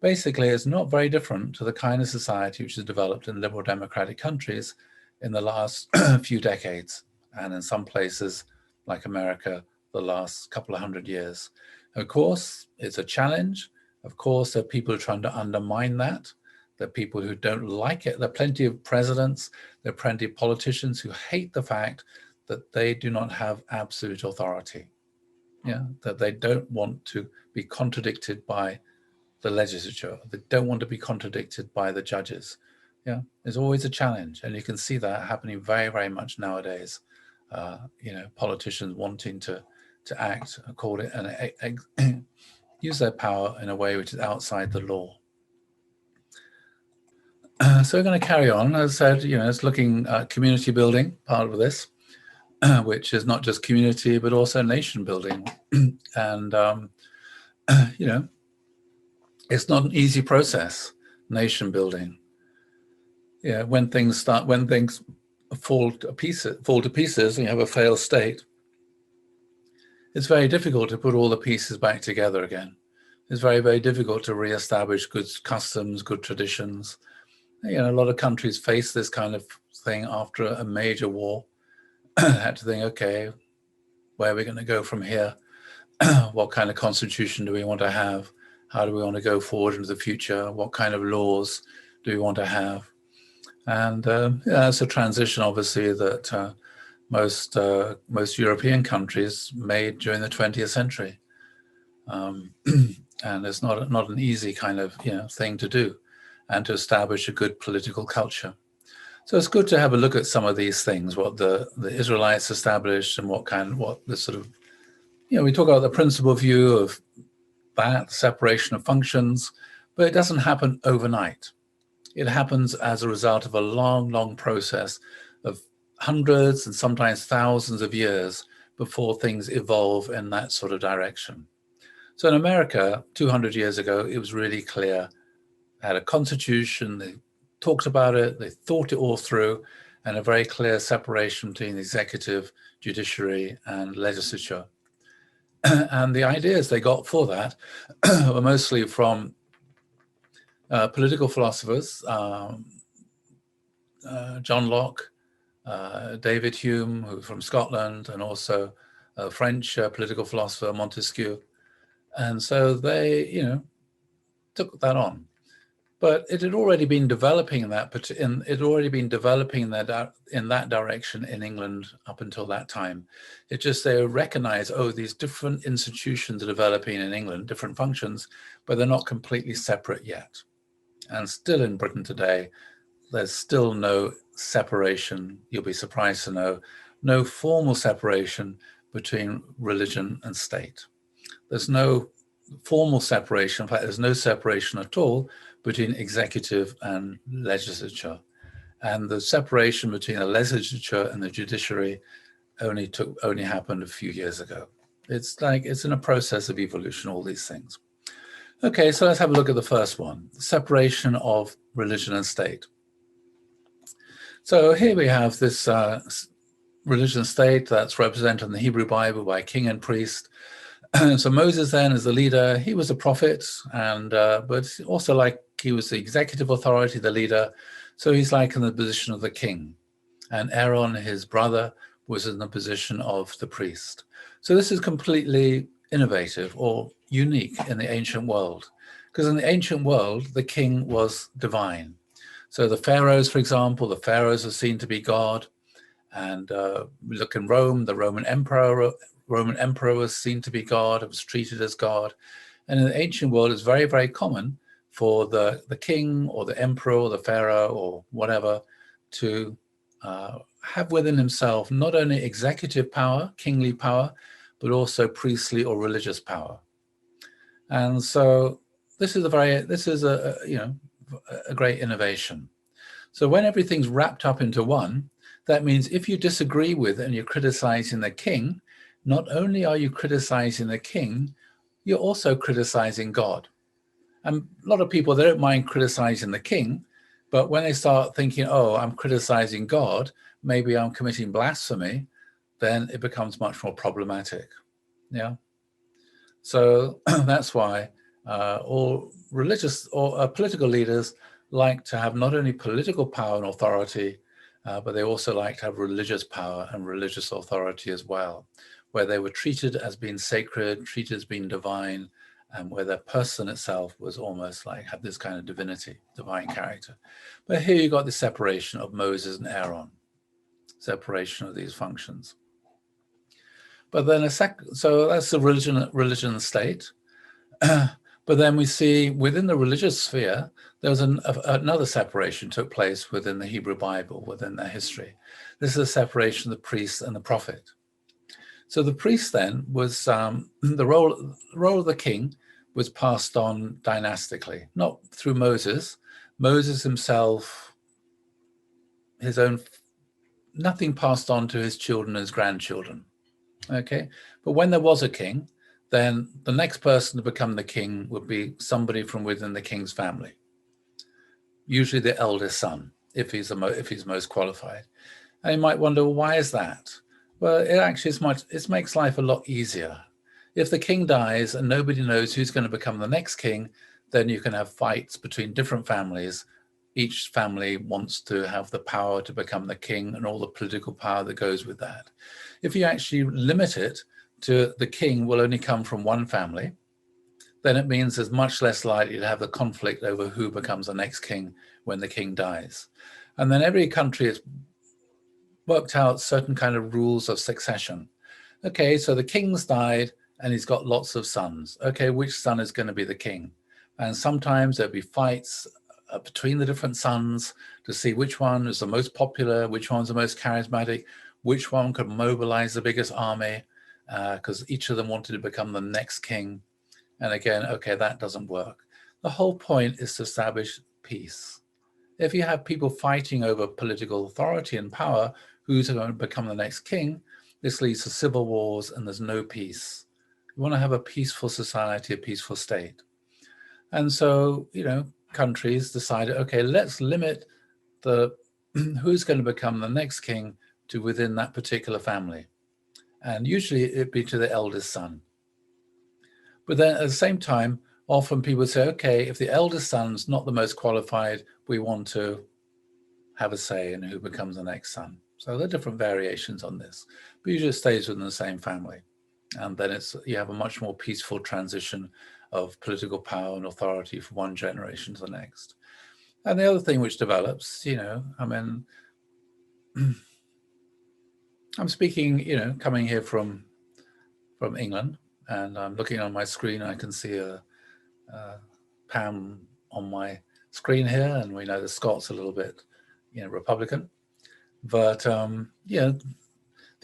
basically is not very different to the kind of society which has developed in liberal democratic countries in the last few decades, and in some places like America, the last couple of 100 years. Of course, it's a challenge. Of course, there are people trying to undermine that. There are people who don't like it. There are plenty of presidents, there are plenty of politicians who hate the fact that they do not have absolute authority. Yeah, that they don't want to be contradicted by the legislature. They don't want to be contradicted by the judges. Yeah, there's always a challenge, and you can see that happening very, very much nowadays. Politicians wanting to act according and use their power in a way which is outside the law. So we're going to carry on. As I said, it's looking at community building, part of this, which is not just community, but also nation building. And, it's not an easy process, nation building. Yeah, when things fall to pieces, and you have a failed state, it's very difficult to put all the pieces back together again. It's very, very difficult to reestablish good customs, good traditions. A lot of countries face this kind of thing after a major war. Had to think, okay, where are we going to go from here? What kind of constitution do we want to have? How do we want to go forward into the future? What kind of laws do we want to have? And it's a transition, obviously, that most European countries made during the 20th century. And it's not an easy kind of thing to do, and to establish a good political culture. So it's good to have a look at some of these things, what the Israelites established, and what the sort of, we talk about the principal view of that separation of functions, but it doesn't happen overnight. It happens as a result of a long, long process of hundreds and sometimes thousands of years before things evolve in that sort of direction. So in America, 200 years ago, it was really clear. They had a constitution, they talked about it, they thought it all through, and a very clear separation between the executive, judiciary, and legislature. And the ideas they got for that were mostly from political philosophers, John Locke, David Hume, who's from Scotland, and also a French political philosopher, Montesquieu. And so they, took that on. But it had already been developing in that direction in England up until that time. It just, they recognize, these different institutions are developing in England, different functions, but they're not completely separate yet. And still in Britain today, there's still no separation, you'll be surprised to know, no formal separation between religion and state. There's no formal separation, in fact, there's no separation at all between executive and legislature. And the separation between the legislature and the judiciary only happened a few years ago. It's in a process of evolution, all these things. Okay, so let's have a look at the first one, the separation of religion and state. So here we have this religion state that's represented in the Hebrew Bible by king and priest. So Moses then is the leader. He was a prophet, and but also he was the executive authority, the leader. So he's like in the position of the king. And Aaron, his brother, was in the position of the priest. So this is completely innovative or unique in the ancient world, because in the ancient world, the king was divine. So the pharaohs, for example, the pharaohs are seen to be God. And we look in Rome, the Roman emperor was seen to be God, was treated as God. And in the ancient world, it's very, very common for the king or the emperor or the pharaoh or whatever to have within himself not only executive power, kingly power, but also priestly or religious power. And so this is a great innovation. So when everything's wrapped up into one, that means if you disagree with and you're criticizing the king, not only are you criticizing the king, you're also criticizing God. And a lot of people, they don't mind criticizing the king, but when they start thinking, oh, I'm criticizing God, maybe I'm committing blasphemy, then it becomes much more problematic. Yeah. So that's why all religious or political leaders like to have not only political power and authority, but they also like to have religious power and religious authority as well, where they were treated as being sacred, treated as being divine, and where their person itself was almost like had this kind of divinity, divine character. But here you got the separation of Moses and Aaron, separation of these functions. But then so that's the religion state. But then we see within the religious sphere, there was another separation took place within the Hebrew Bible, within their history. This is a separation of the priest and the prophet. So the priest then was the role of the king was passed on dynastically, not through Moses. Moses himself, nothing passed on to his children and his grandchildren. Okay, but when there was a king, then the next person to become the king would be somebody from within the king's family, usually the eldest son, if he's most qualified. And you might wonder, well, why is that? Well, it makes life a lot easier. If the king dies and nobody knows who's going to become the next king, then you can have fights between different families. Each family wants to have the power to become the king and all the political power that goes with that. If you actually limit it to the king will only come from one family, then it means there's much less likely to have the conflict over who becomes the next king when the king dies. And then every country has worked out certain kind of rules of succession. Okay, so the king's died and he's got lots of sons. Okay, which son is going to be the king? And sometimes there'll be fights between the different sons to see which one is the most popular, which one's the most charismatic, which one could mobilize the biggest army, because each of them wanted to become the next king. And again, okay, that doesn't work. The whole point is to establish peace. If you have people fighting over political authority and power, who's going to become the next king, this leads to civil wars and there's no peace. You want to have a peaceful society, a peaceful state. And so, countries decided, okay, let's limit the who's going to become the next king to within that particular family. And usually it'd be to the eldest son. But then at the same time, often people say, okay, if the eldest son's not the most qualified, we want to have a say in who becomes the next son. So there are different variations on this, but usually it stays within the same family. And then you have a much more peaceful transition of political power and authority from one generation to the next. And the other thing which develops, I'm speaking, coming here from England, and I'm looking on my screen. I can see a Pam on my screen here, and we know the Scots a little bit, Republican. But the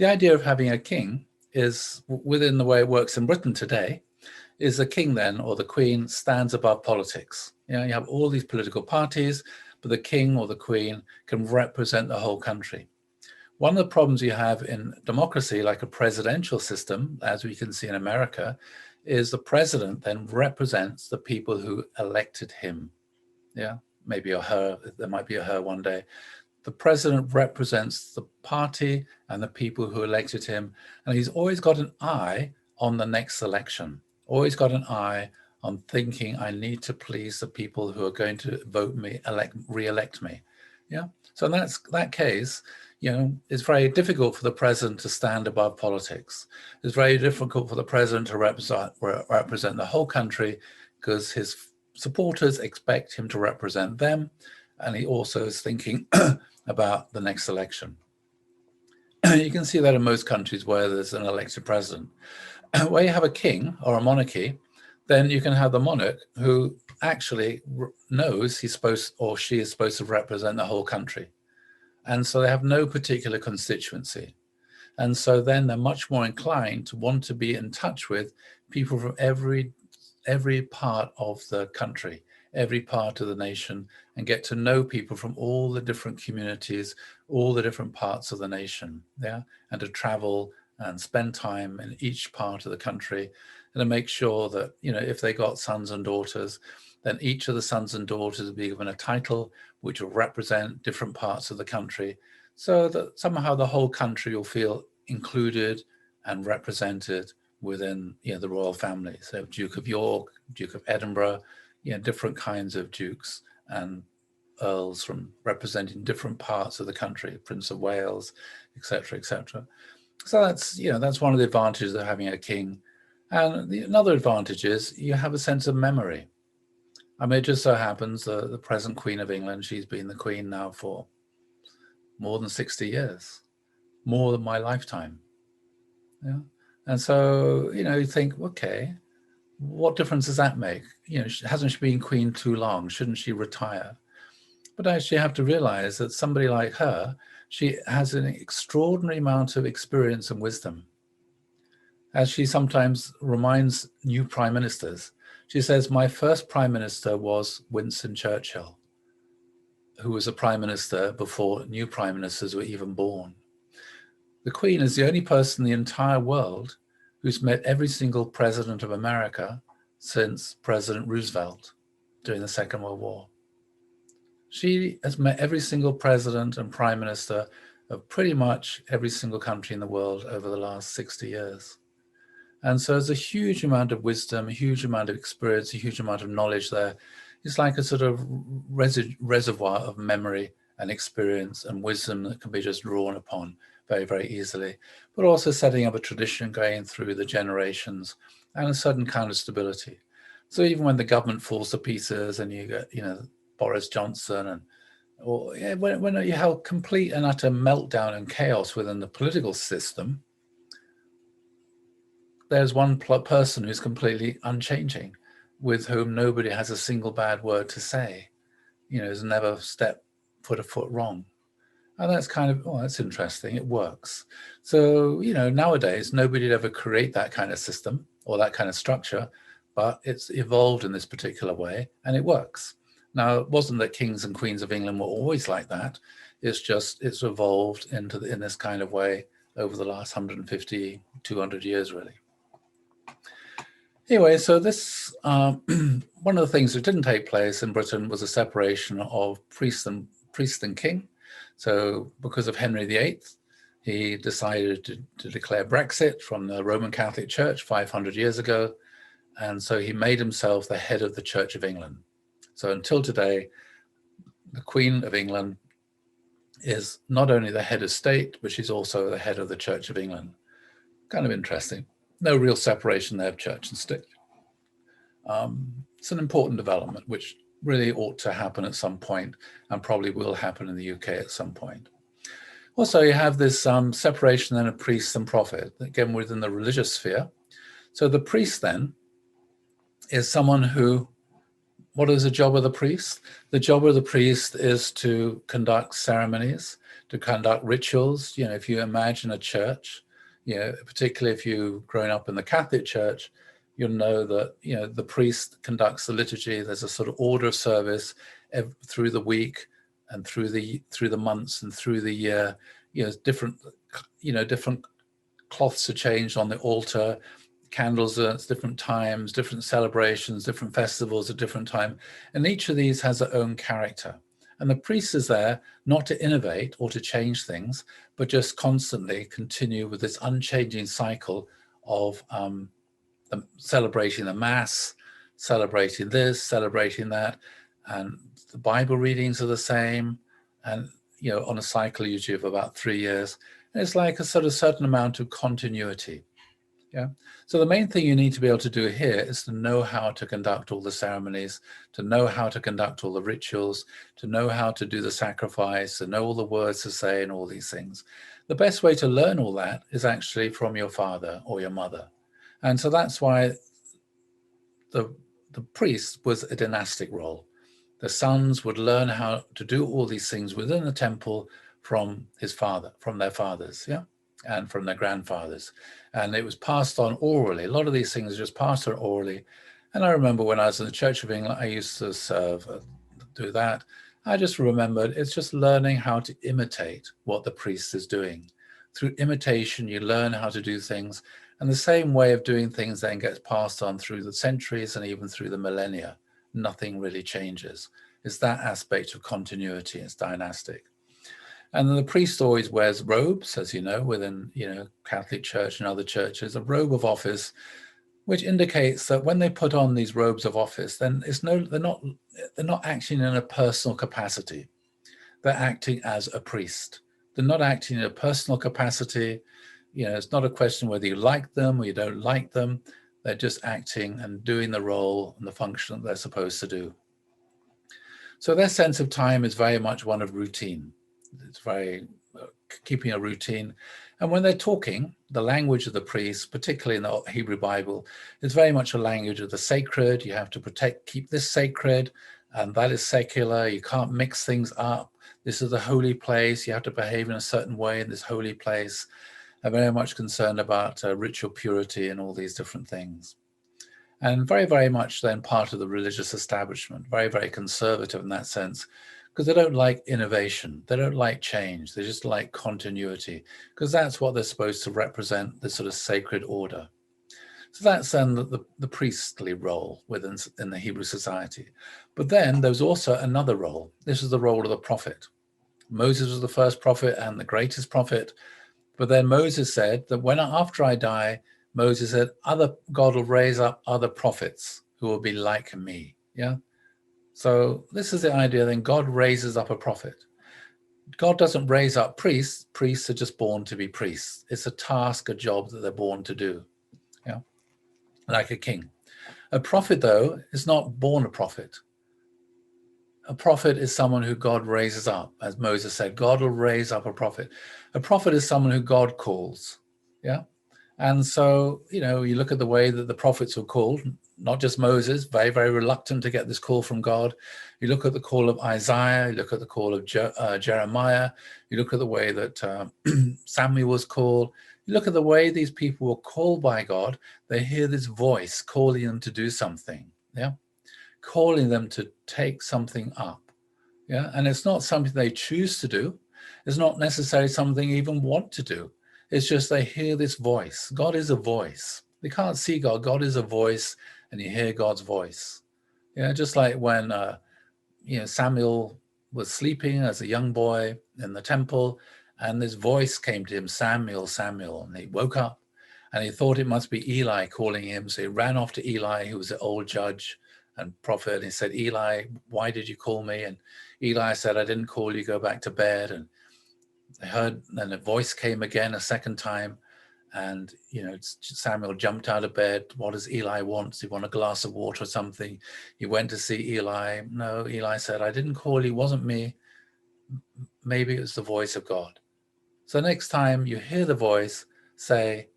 idea of having a king is within the way it works in Britain today. Is the king then or the queen stands above politics? You have all these political parties, but the king or the queen can represent the whole country. One of the problems you have in democracy, like a presidential system, as we can see in America, is the president then represents the people who elected him. Yeah, maybe a her, there might be a her one day. The president represents the party and the people who elected him, and he's always got an eye on the next election. Always got an eye on thinking, I need to please the people who are going to vote me, re-elect me. Yeah. So in that case, it's very difficult for the president to stand above politics. It's very difficult for the president to represent the whole country, because his supporters expect him to represent them, and he also is thinking about the next election. You can see that in most countries where there's an elected president. Where you have a king or a monarchy, then you can have the monarch who actually knows he's supposed, or she is supposed to represent the whole country. And so they have no particular constituency. And so then they're much more inclined to want to be in touch with people from every part of the country, every part of the nation, and get to know people from all the different communities, all the different parts of the nation, yeah, and to travel and spend time in each part of the country, and to make sure that, if they got sons and daughters, then each of the sons and daughters will be given a title which will represent different parts of the country, so that somehow the whole country will feel included and represented within the royal family. So Duke of York, Duke of Edinburgh, different kinds of dukes and earls from representing different parts of the country, Prince of Wales, etc., etc. So that's one of the advantages of having a king. And another advantage is you have a sense of memory. I mean, it just so happens the present Queen of England, she's been the Queen now for more than 60 years, more than my lifetime. Yeah. And so, you think, okay, what difference does that make? Hasn't she been Queen too long? Shouldn't she retire? But actually, you have to realize that somebody like her, she has an extraordinary amount of experience and wisdom. As she sometimes reminds new prime ministers, she says, my first prime minister was Winston Churchill, who was a prime minister before new prime ministers were even born. The Queen is the only person in the entire world who's met every single president of America since President Roosevelt during the Second World War. She has met every single president and prime minister of pretty much every single country in the world over the last 60 years. And so there's a huge amount of wisdom, a huge amount of experience, a huge amount of knowledge there. It's like a sort of reservoir of memory and experience and wisdom that can be just drawn upon very, very easily, but also setting up a tradition going through the generations and a certain kind of stability. So even when the government falls to pieces and you get, Boris Johnson, when you have complete and utter meltdown and chaos within the political system, there's one person who's completely unchanging, with whom nobody has a single bad word to say, has never put a foot wrong. And that's kind of, that's interesting. It works. So, nowadays, nobody'd ever create that kind of system or that kind of structure, but it's evolved in this particular way and it works. Now, it wasn't that kings and queens of England were always like that. It's evolved in this kind of way over the last 150, 200 years, really. Anyway, so this, one of the things that didn't take place in Britain was a separation of priest and king. So because of Henry VIII, he decided to declare Brexit from the Roman Catholic Church 500 years ago. And so he made himself the head of the Church of England. So until today, the Queen of England is not only the head of state, but she's also the head of the Church of England. Kind of interesting. No real separation there of church and state. It's an important development, which really ought to happen at some point and probably will happen in the UK at some point. Also, you have this separation then of priest and prophet, again within the religious sphere. So the priest then is someone who, what is the job of the priest? The job of the priest is to conduct ceremonies, to conduct rituals. If you imagine a church, particularly if you've grown up in the Catholic Church, you'll know that the priest conducts the liturgy. There's a sort of order of service through the week and through the months and through the year. Different cloths are changed on the altar, candles are at different times, different celebrations, different festivals at different time, and each of these has their own character. And the priest is there not to innovate or to change things, but just constantly continue with this unchanging cycle of celebrating the Mass, celebrating this, celebrating that, and the Bible readings are the same, and on a cycle usually of about 3 years. And it's like a sort of certain amount of continuity. Yeah. So the main thing you need to be able to do here is to know how to conduct all the ceremonies, to know how to conduct all the rituals, to know how to do the sacrifice, to know all the words to say and all these things. The best way to learn all that is actually from your father or your mother. And so that's why the priest was a dynastic role. The sons would learn how to do all these things within the temple from their fathers, yeah, and from their grandfathers. And it was passed on orally. A lot of these things are just passed on orally. And I remember when I was in the Church of England, I used to do that. I just remembered it's just learning how to imitate what the priest is doing. Through imitation, you learn how to do things. And the same way of doing things then gets passed on through the centuries and even through the millennia. Nothing really changes. It's that aspect of continuity. It's dynastic. And then the priest always wears robes, as you know, within Catholic Church and other churches, a robe of office, which indicates that when they put on these robes of office, then they're not acting in a personal capacity. They're acting as a priest. They're not acting in a personal capacity. It's not a question whether you like them or you don't like them. They're just acting and doing the role and the function that they're supposed to do. So their sense of time is very much one of routine. It's very keeping a routine. And when they're talking, the language of the priests, particularly in the Hebrew Bible, is very much a language of the sacred. You have to keep this sacred, and that is secular. You can't mix things up. This is the holy place. You have to behave in a certain way in this holy place. They're very much concerned about ritual purity and all these different things. And very, very much then part of the religious establishment, very, very conservative in that sense, because they don't like innovation. They don't like change. They just like continuity, because that's what they're supposed to represent, this sort of sacred order. So that's then the priestly role in the Hebrew society. But then there's also another role. This is the role of the prophet. Moses was the first prophet and the greatest prophet. But then Moses said that after I die, Moses said, God will raise up other prophets who will be like me. Yeah. So this is the idea. Then God raises up a prophet. God doesn't raise up priests. Priests are just born to be priests. It's a task, a job that they're born to do. Yeah. Like a king. A prophet, though, is not born a prophet. A prophet is someone who God raises up. As Moses said, God will raise up a prophet. A prophet is someone who God calls. Yeah. And so, you look at the way that the prophets were called, not just Moses, very, very reluctant to get this call from God. You look at the call of Isaiah, you look at the call of Jeremiah, you look at the way that Samuel was called. You look at the way these people were called by God. They hear this voice calling them to do something. Yeah. Calling them to take something up. Yeah. And it's not something they choose to do. It's not necessarily something they even want to do. It's just they hear this voice. God is a voice. They can't see God. God is a voice, and you hear God's voice. Yeah, just like when Samuel was sleeping as a young boy in the temple, and this voice came to him, Samuel, Samuel, and he woke up, and he thought it must be Eli calling him. So he ran off to Eli, who was the old judge and prophet, and he said, Eli, why did you call me? And Eli said, I didn't call you, go back to bed. And they heard, then a voice came again a second time, and Samuel jumped out of bed. What does Eli want? Does he want a glass of water or something? He went to see Eli. No, Eli said, I didn't call you, it wasn't me. Maybe it was the voice of God. So next time you hear the voice, say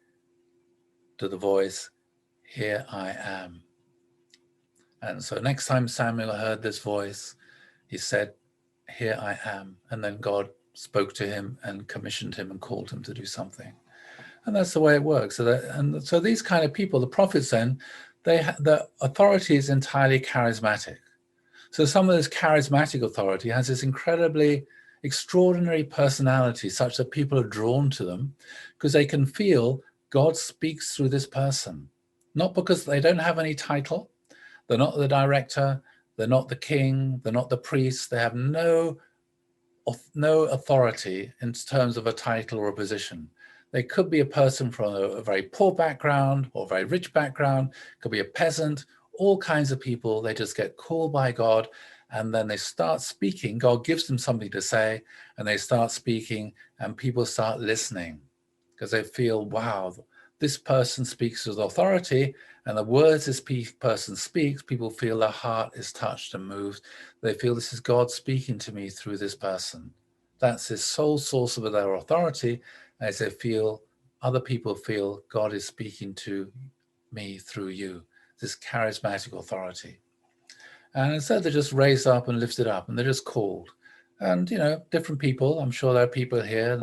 to the voice, here I am. And so next time Samuel heard this voice, he said, here I am. And then God spoke to him and commissioned him and called him to do something. And that's the way it works. So these kind of people, the prophets, then, the authority is entirely charismatic. So some of this charismatic authority has this incredibly extraordinary personality, such that people are drawn to them because they can feel God speaks through this person. Not because they don't have any title. They're not the director. They're not the king. They're not the priest. They have no authority in terms of a title or a position. They could be a person from a very poor background or a very rich background, could be a peasant, all kinds of people. They just get called by God, and then they start speaking. God gives them something to say, and they start speaking, and people start listening because they feel, wow, this person speaks with authority, and the words this person speaks, people feel their heart is touched and moved. They feel this is God speaking to me through this person. That's his sole source of their authority, as they feel, other people feel God is speaking to me through you, this charismatic authority. And instead they're just raised up and lifted up, and they're just called. And, different people, I'm sure there are people here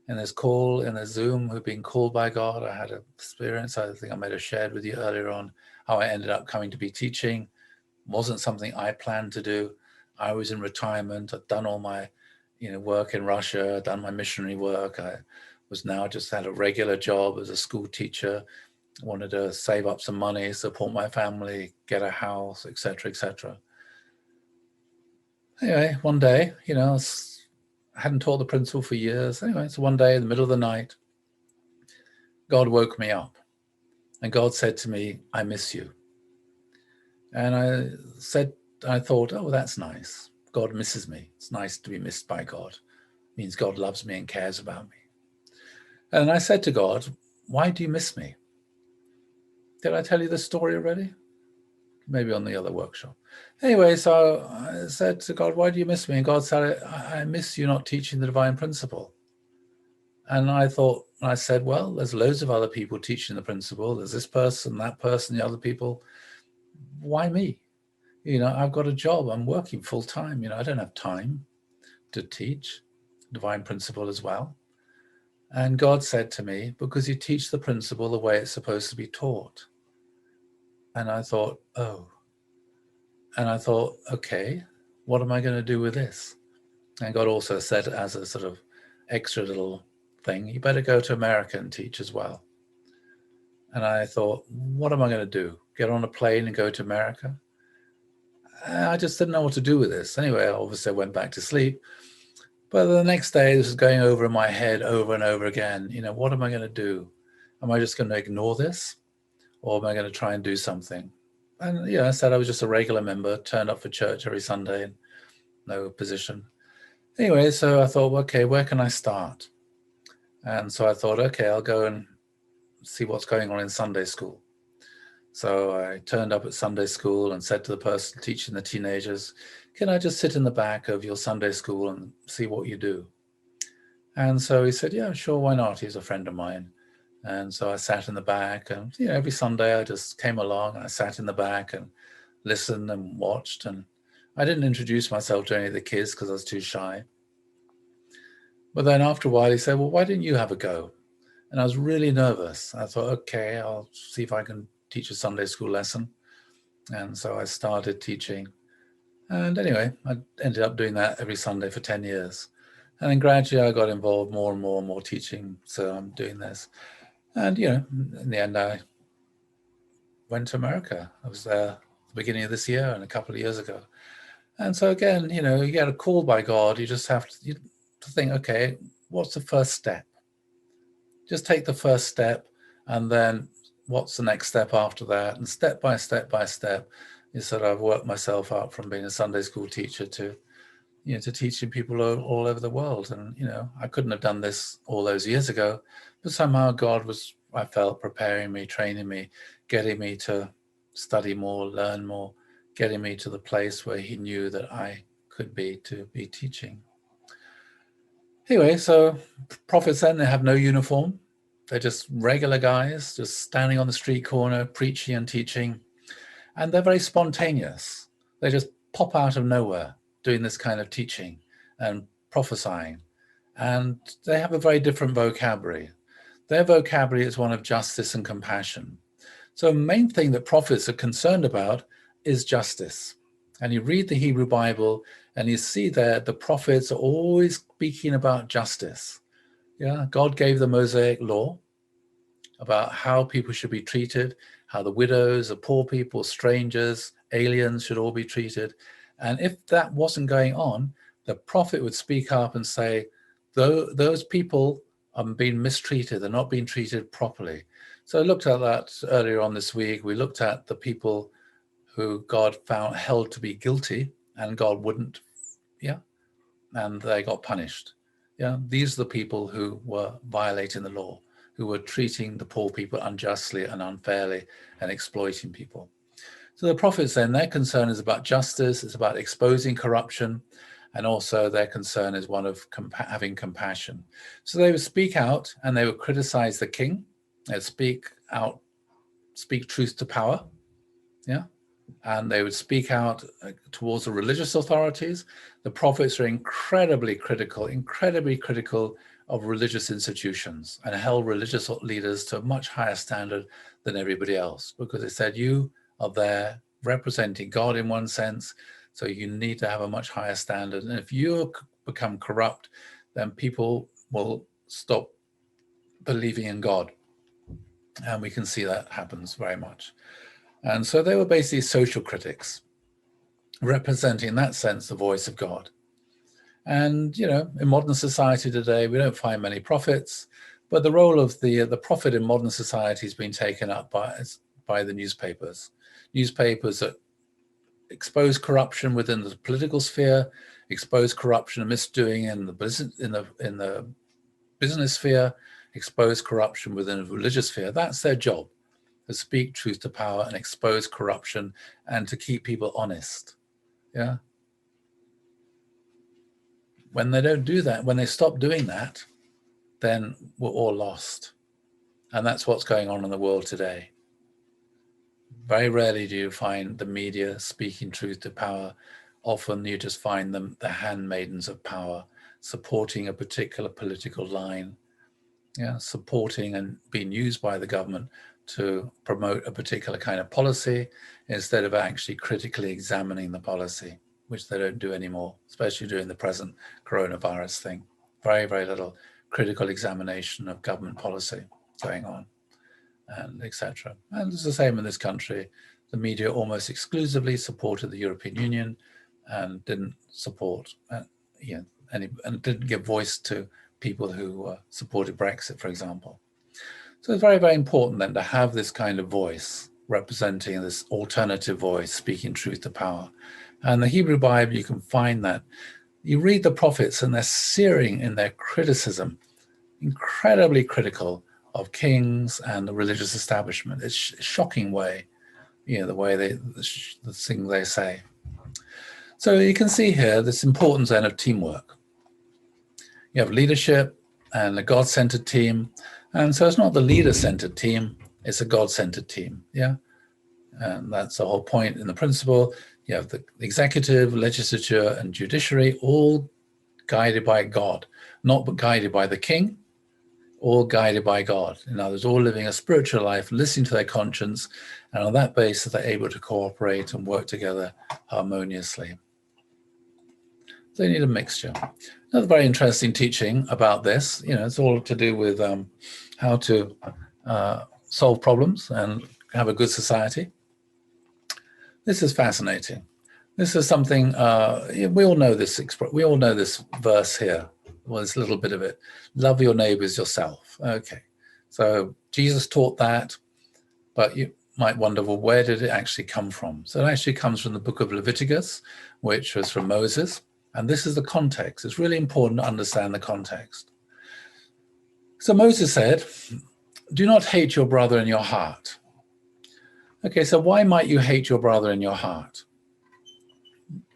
in this call, in a Zoom, who've been called by God. I had an experience, I think I might have shared with you earlier on, how I ended up coming to be teaching. It wasn't something I planned to do. I was in retirement. I'd done all my work in Russia, I'd done my missionary work. I was now just had a regular job as a school teacher. I wanted to save up some money, support my family, get a house, etc., etc. Anyway, one day, I hadn't taught the principle for years. Anyway, so one day in the middle of the night, God woke me up, and God said to me, "I miss you." And I thought, oh, that's nice. God misses me. It's nice to be missed by God. It means God loves me and cares about me. And I said to God, why do you miss me? Did I tell you this story already? Maybe on the other workshop. Anyway, so I said to God, why do you miss me? And God said, I miss you not teaching the divine principle. And I said, well, there's loads of other people teaching the principle. There's this person, that person, the other people. Why me? I've got a job. I'm working full time. I don't have time to teach divine principle as well. And God said to me, because you teach the principle the way it's supposed to be taught. And I thought, oh. And I thought, okay, what am I going to do with this? And God also said, as a sort of extra little thing, you better go to America and teach as well. And I thought, what am I going to do? Get on a plane and go to America? I just didn't know what to do with this. Anyway, obviously I went back to sleep. But the next day, this was going over in my head over and over again. What am I going to do? Am I just going to ignore this? Or am I going to try and do something? And, I said I was just a regular member, turned up for church every Sunday, and no position. Anyway, so I thought, okay, where can I start? And so I thought, okay, I'll go and see what's going on in Sunday school. So I turned up at Sunday school and said to the person teaching the teenagers, can I just sit in the back of your Sunday school and see what you do? And so he said, yeah, sure, why not? He's a friend of mine. And so I sat in the back, and every Sunday I just came along and I sat in the back and listened and watched. And I didn't introduce myself to any of the kids because I was too shy. But then after a while he said, well, why didn't you have a go? And I was really nervous. I thought, okay, I'll see if I can teach a Sunday school lesson. And so I started teaching. And anyway, I ended up doing that every Sunday for 10 years. And then gradually I got involved more and more teaching. So I'm doing this. And, in the end, I went to America. I was there at the beginning of this year and a couple of years ago. And so again, you get a call by God. You just have to think, okay, what's the first step? Just take the first step, and then what's the next step after that? And step by step by step, is that I've worked myself up from being a Sunday school teacher to teaching people all over the world. And, I couldn't have done this all those years ago, but somehow God was, I felt, preparing me, training me, getting me to study more, learn more, getting me to the place where he knew that I could be to be teaching. Anyway, so prophets then, they have no uniform. They're just regular guys, just standing on the street corner, preaching and teaching. And they're very spontaneous. They just pop out of nowhere doing this kind of teaching and prophesying. And they have a very different vocabulary. Their vocabulary is one of justice and compassion. So the main thing that prophets are concerned about is justice. And you read the Hebrew Bible and you see that the prophets are always speaking about justice. Yeah, God gave the Mosaic law about how people should be treated, how the widows, the poor people, strangers, aliens should all be treated. And if that wasn't going on, the prophet would speak up and say, those people are being mistreated, they're not being treated properly. So I looked at that earlier on this week. We looked at the people who God found held to be guilty and God wouldn't, yeah, and they got punished. Yeah, these are the people who were violating the law, who were treating the poor people unjustly and unfairly and exploiting people. So the prophets then, their concern is about justice, it's about exposing corruption, and also their concern is one of having compassion. So they would speak out and they would criticize the king. They'd speak out, speak truth to power, yeah, and they would speak out towards the religious authorities. The prophets are incredibly critical of religious institutions and held religious leaders to a much higher standard than everybody else, because they said, you are there representing God in one sense, so you need to have a much higher standard. And if you become corrupt, then people will stop believing in God. And we can see that happens very much. And so they were basically social critics, representing in that sense the voice of God. And, you know, in modern society today, we don't find many prophets, but the role of the prophet in modern society has been taken up by the newspapers. Newspapers that expose corruption within the political sphere, expose corruption and misdoing in the business sphere, expose corruption within the religious sphere. That's their job, to speak truth to power and expose corruption and to keep people honest. Yeah. When they don't do that, when they stop doing that, then we're all lost. And that's what's going on in the world today. Very rarely do you find the media speaking truth to power. Often you just find them the handmaidens of power, supporting a particular political line, yeah, supporting and being used by the government to promote a particular kind of policy instead of actually critically examining the policy, which they don't do anymore, especially during the present coronavirus thing. Very, very little critical examination of government policy going on, and etc. And it's the same in this country. The media almost exclusively supported the European Union and didn't support, and didn't give voice to people who supported Brexit, for example. So it's very, very important then to have this kind of voice, representing this alternative voice, speaking truth to power. And the Hebrew Bible, you can find that. You read the prophets and they're searing in their criticism, incredibly critical of kings and the religious establishment. It's a shocking way, you know, the way the thing they say. So you can see here this importance then of teamwork. You have leadership and a God-centered team. And so it's not the leader-centered team, it's a God-centered team, yeah? And that's the whole point in the principle. You have the executive, legislature, and judiciary, all guided by God, not but guided by the king, all guided by God. In other words, all living a spiritual life, listening to their conscience, and on that basis, they're able to cooperate and work together harmoniously. They need a mixture. Another very interesting teaching about this, you know, it's all to do with how to solve problems and have a good society. This is fascinating. This is something we all know this. We all know this verse here. Well, there's a little bit of it. Love your neighbors yourself. Okay, so Jesus taught that, but you might wonder, well, where did it actually come from? So it actually comes from the book of Leviticus, which was from Moses. And this is the context. It's really important to understand the context. So Moses said, do not hate your brother in your heart. Okay, so why might you hate your brother in your heart?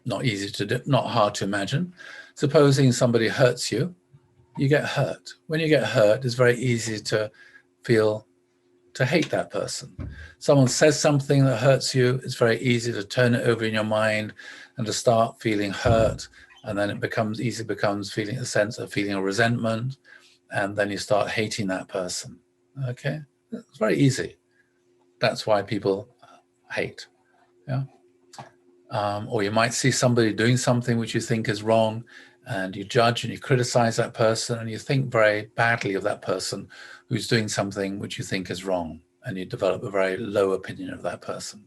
Not easy to do, not hard to imagine. Supposing somebody hurts you, you get hurt. When you get hurt, it's very easy to hate that person. Someone says something that hurts you, it's very easy to turn it over in your mind and to start feeling hurt. And then it becomes feeling a sense of feeling a resentment. And then you start hating that person. Okay, it's very easy. That's why people hate. Yeah. Or you might see somebody doing something which you think is wrong, and you judge and you criticize that person, and you think very badly of that person who's doing something which you think is wrong, and you develop a very low opinion of that person.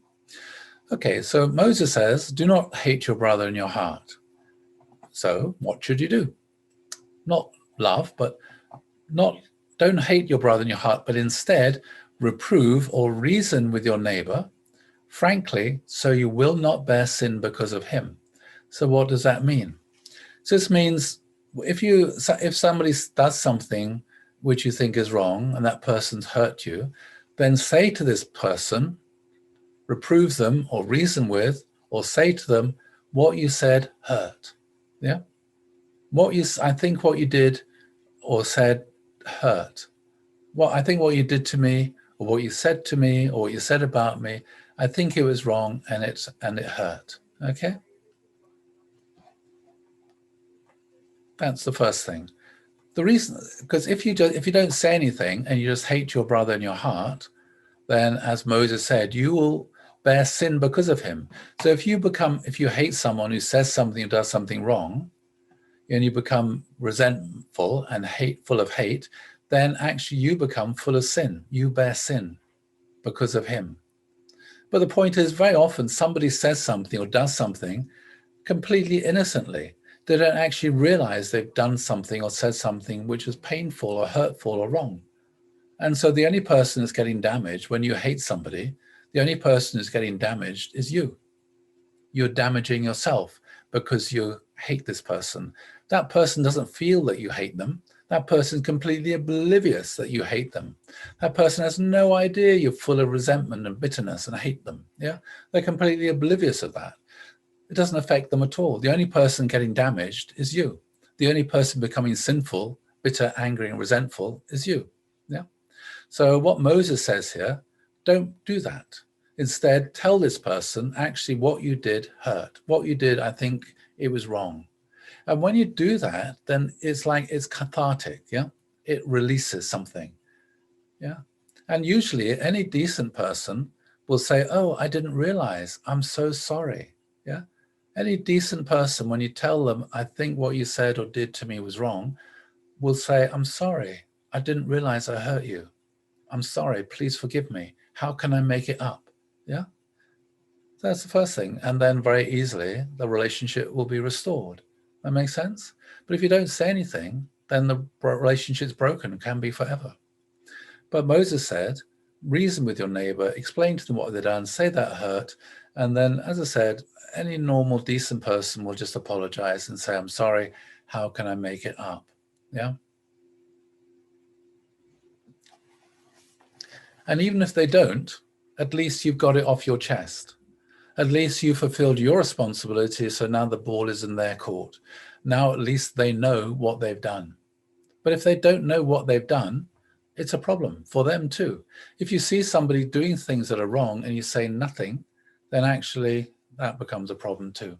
Okay, so Moses says, do not hate your brother in your heart. So what should you do? Not love, but don't hate your brother in your heart, but instead reprove or reason with your neighbor, frankly, so you will not bear sin because of him. So what does that mean? So this means if somebody does something which you think is wrong and that person's hurt you, then say to this person, reprove them or reason with, or say to them, what you said hurt. Yeah. I think what you did or said hurt. I think what you did to me, or what you said to me, or what you said about me, I think it was wrong and it hurt. Okay. That's the first thing. The reason, because if you don't say anything and you just hate your brother in your heart, then as Moses said, you will bear sin because of him. So if you hate someone who says something or does something wrong, and you become resentful and full of hate, then actually you become full of sin. You bear sin because of him. But the point is, very often somebody says something or does something completely innocently. They don't actually realize they've done something or said something which is painful or hurtful or wrong. And so the only person that's getting damaged when you hate somebody, the only person who's getting damaged is you. You're damaging yourself because you hate this person. That person doesn't feel that you hate them. That person is completely oblivious that you hate them. That person has no idea you're full of resentment and bitterness and hate them. Yeah, they're completely oblivious of that. It doesn't affect them at all. The only person getting damaged is you. The only person becoming sinful, bitter, angry, and resentful is you. Yeah. So what Moses says here, don't do that. Instead, tell this person, actually, what you did hurt. What you did, I think it was wrong. And when you do that, then it's like it's cathartic. Yeah. It releases something. Yeah. And usually any decent person will say, oh, I didn't realize. I'm so sorry. Yeah. Any decent person, when you tell them, I think what you said or did to me was wrong, will say, I'm sorry. I didn't realize I hurt you. I'm sorry. Please forgive me. How can I make it up? Yeah. So that's the first thing. And then very easily, the relationship will be restored. That makes sense? But if you don't say anything, then the relationship's broken and can be forever. But Moses said, reason with your neighbor, explain to them what they've done, say that hurt. And then, as I said, any normal, decent person will just apologize and say, I'm sorry. How can I make it up? Yeah. And even if they don't, at least you've got it off your chest. At least you fulfilled your responsibility, so now the ball is in their court. Now at least they know what they've done. But if they don't know what they've done, it's a problem for them too. If you see somebody doing things that are wrong and you say nothing, then actually that becomes a problem too.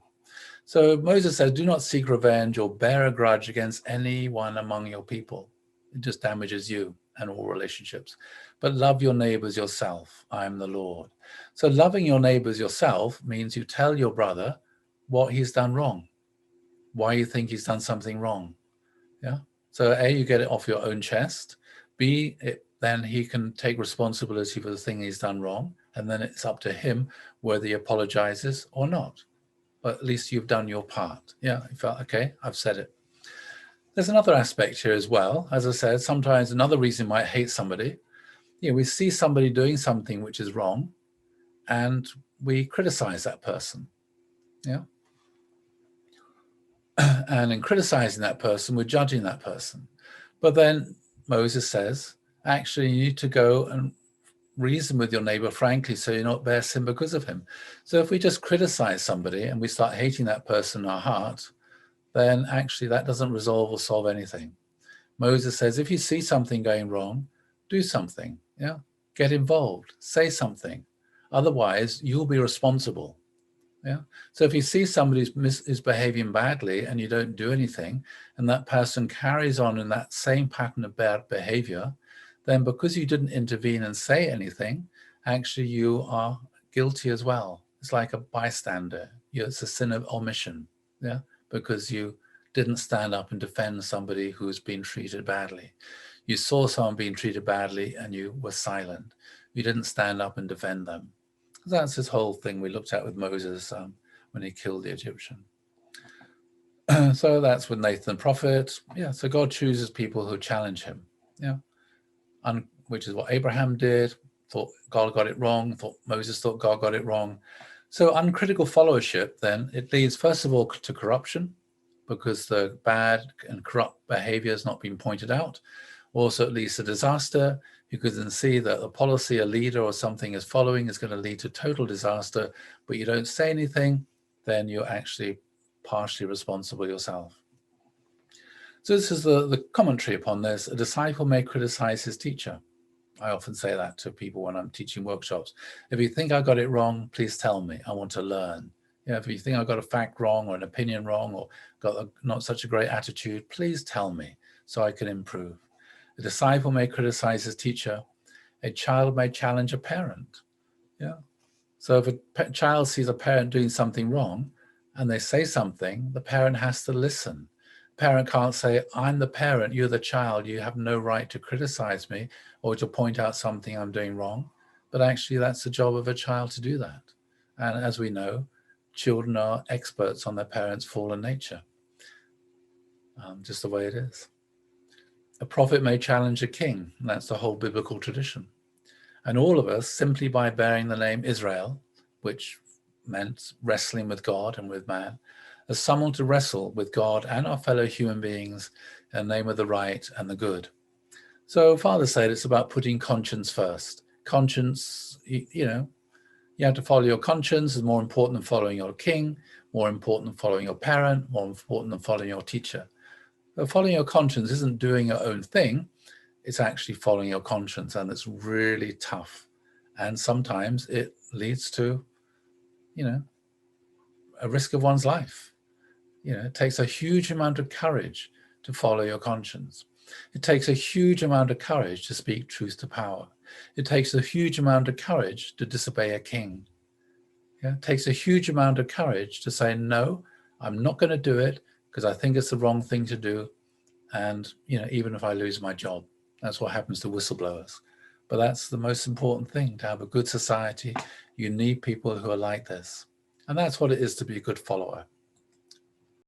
So Moses says, do not seek revenge or bear a grudge against anyone among your people. It just damages you and all relationships. But love your neighbors yourself. I am the Lord. So loving your neighbors yourself means you tell your brother what he's done wrong, why you think he's done something wrong. Yeah. So A, you get it off your own chest. B, then he can take responsibility for the thing he's done wrong. And then it's up to him whether he apologizes or not. But at least you've done your part. Yeah, you felt, okay, I've said it. There's another aspect here as well. As I said, sometimes another reason we might hate somebody, we see somebody doing something which is wrong and we criticize that person. Yeah. And in criticizing that person, we're judging that person. But then Moses says, actually, you need to go and reason with your neighbor frankly so you not bear sin because of him. So if we just criticize somebody and we start hating that person in our heart, then actually that doesn't resolve or solve anything. Moses says, if you see something going wrong, do something. Yeah, get involved, say something. Otherwise, you'll be responsible. Yeah. So if you see somebody is behaving badly and you don't do anything, and that person carries on in that same pattern of bad behavior, then because you didn't intervene and say anything, actually you are guilty as well. It's like a bystander. It's a sin of omission. Yeah. Because you didn't stand up and defend somebody who's been treated badly. You saw someone being treated badly and you were silent. You didn't stand up and defend them. That's this whole thing we looked at with Moses when he killed the Egyptian. So that's with Nathan the prophet. Yeah, so God chooses people who challenge him. Yeah, which is what Abraham did. Thought God got it wrong. Moses thought God got it wrong. So uncritical followership, then, it leads first of all to corruption, because the bad and corrupt behavior has not been pointed out. Also, it leads to disaster. You can see that a policy, a leader, or something is following is going to lead to total disaster, but you don't say anything, then you're actually partially responsible yourself. So this is the commentary upon this. A disciple may criticize his teacher. I often say that to people when I'm teaching workshops. If you think I got it wrong, please tell me. I want to learn. If you think I got a fact wrong or an opinion wrong or got not such a great attitude, please tell me so I can improve. A disciple may criticize his teacher. A child may challenge a parent. So if a child sees a parent doing something wrong and they say something, the parent has to listen. The parent can't say, I'm the parent, you're the child, you have no right to criticize me or to point out something I'm doing wrong. But actually, that's the job of a child to do that. And as we know, children are experts on their parents' fallen nature. Just the way it is. A prophet may challenge a king. And that's the whole biblical tradition. And all of us, simply by bearing the name Israel, which meant wrestling with God and with man, as someone to wrestle with God and our fellow human beings in the name of the right and the good. So Father said it's about putting conscience first. Conscience, you have to follow your conscience is more important than following your king, more important than following your parent, more important than following your teacher. But following your conscience isn't doing your own thing. It's actually following your conscience, and it's really tough. And sometimes it leads to, a risk of one's life. It takes a huge amount of courage to follow your conscience. It takes a huge amount of courage to speak truth to power. It takes a huge amount of courage to disobey a king. It takes a huge amount of courage to say, no, I'm not going to do it because I think it's the wrong thing to do. And, even if I lose my job, that's what happens to whistleblowers. But that's the most important thing. To have a good society, you need people who are like this. And that's what it is to be a good follower.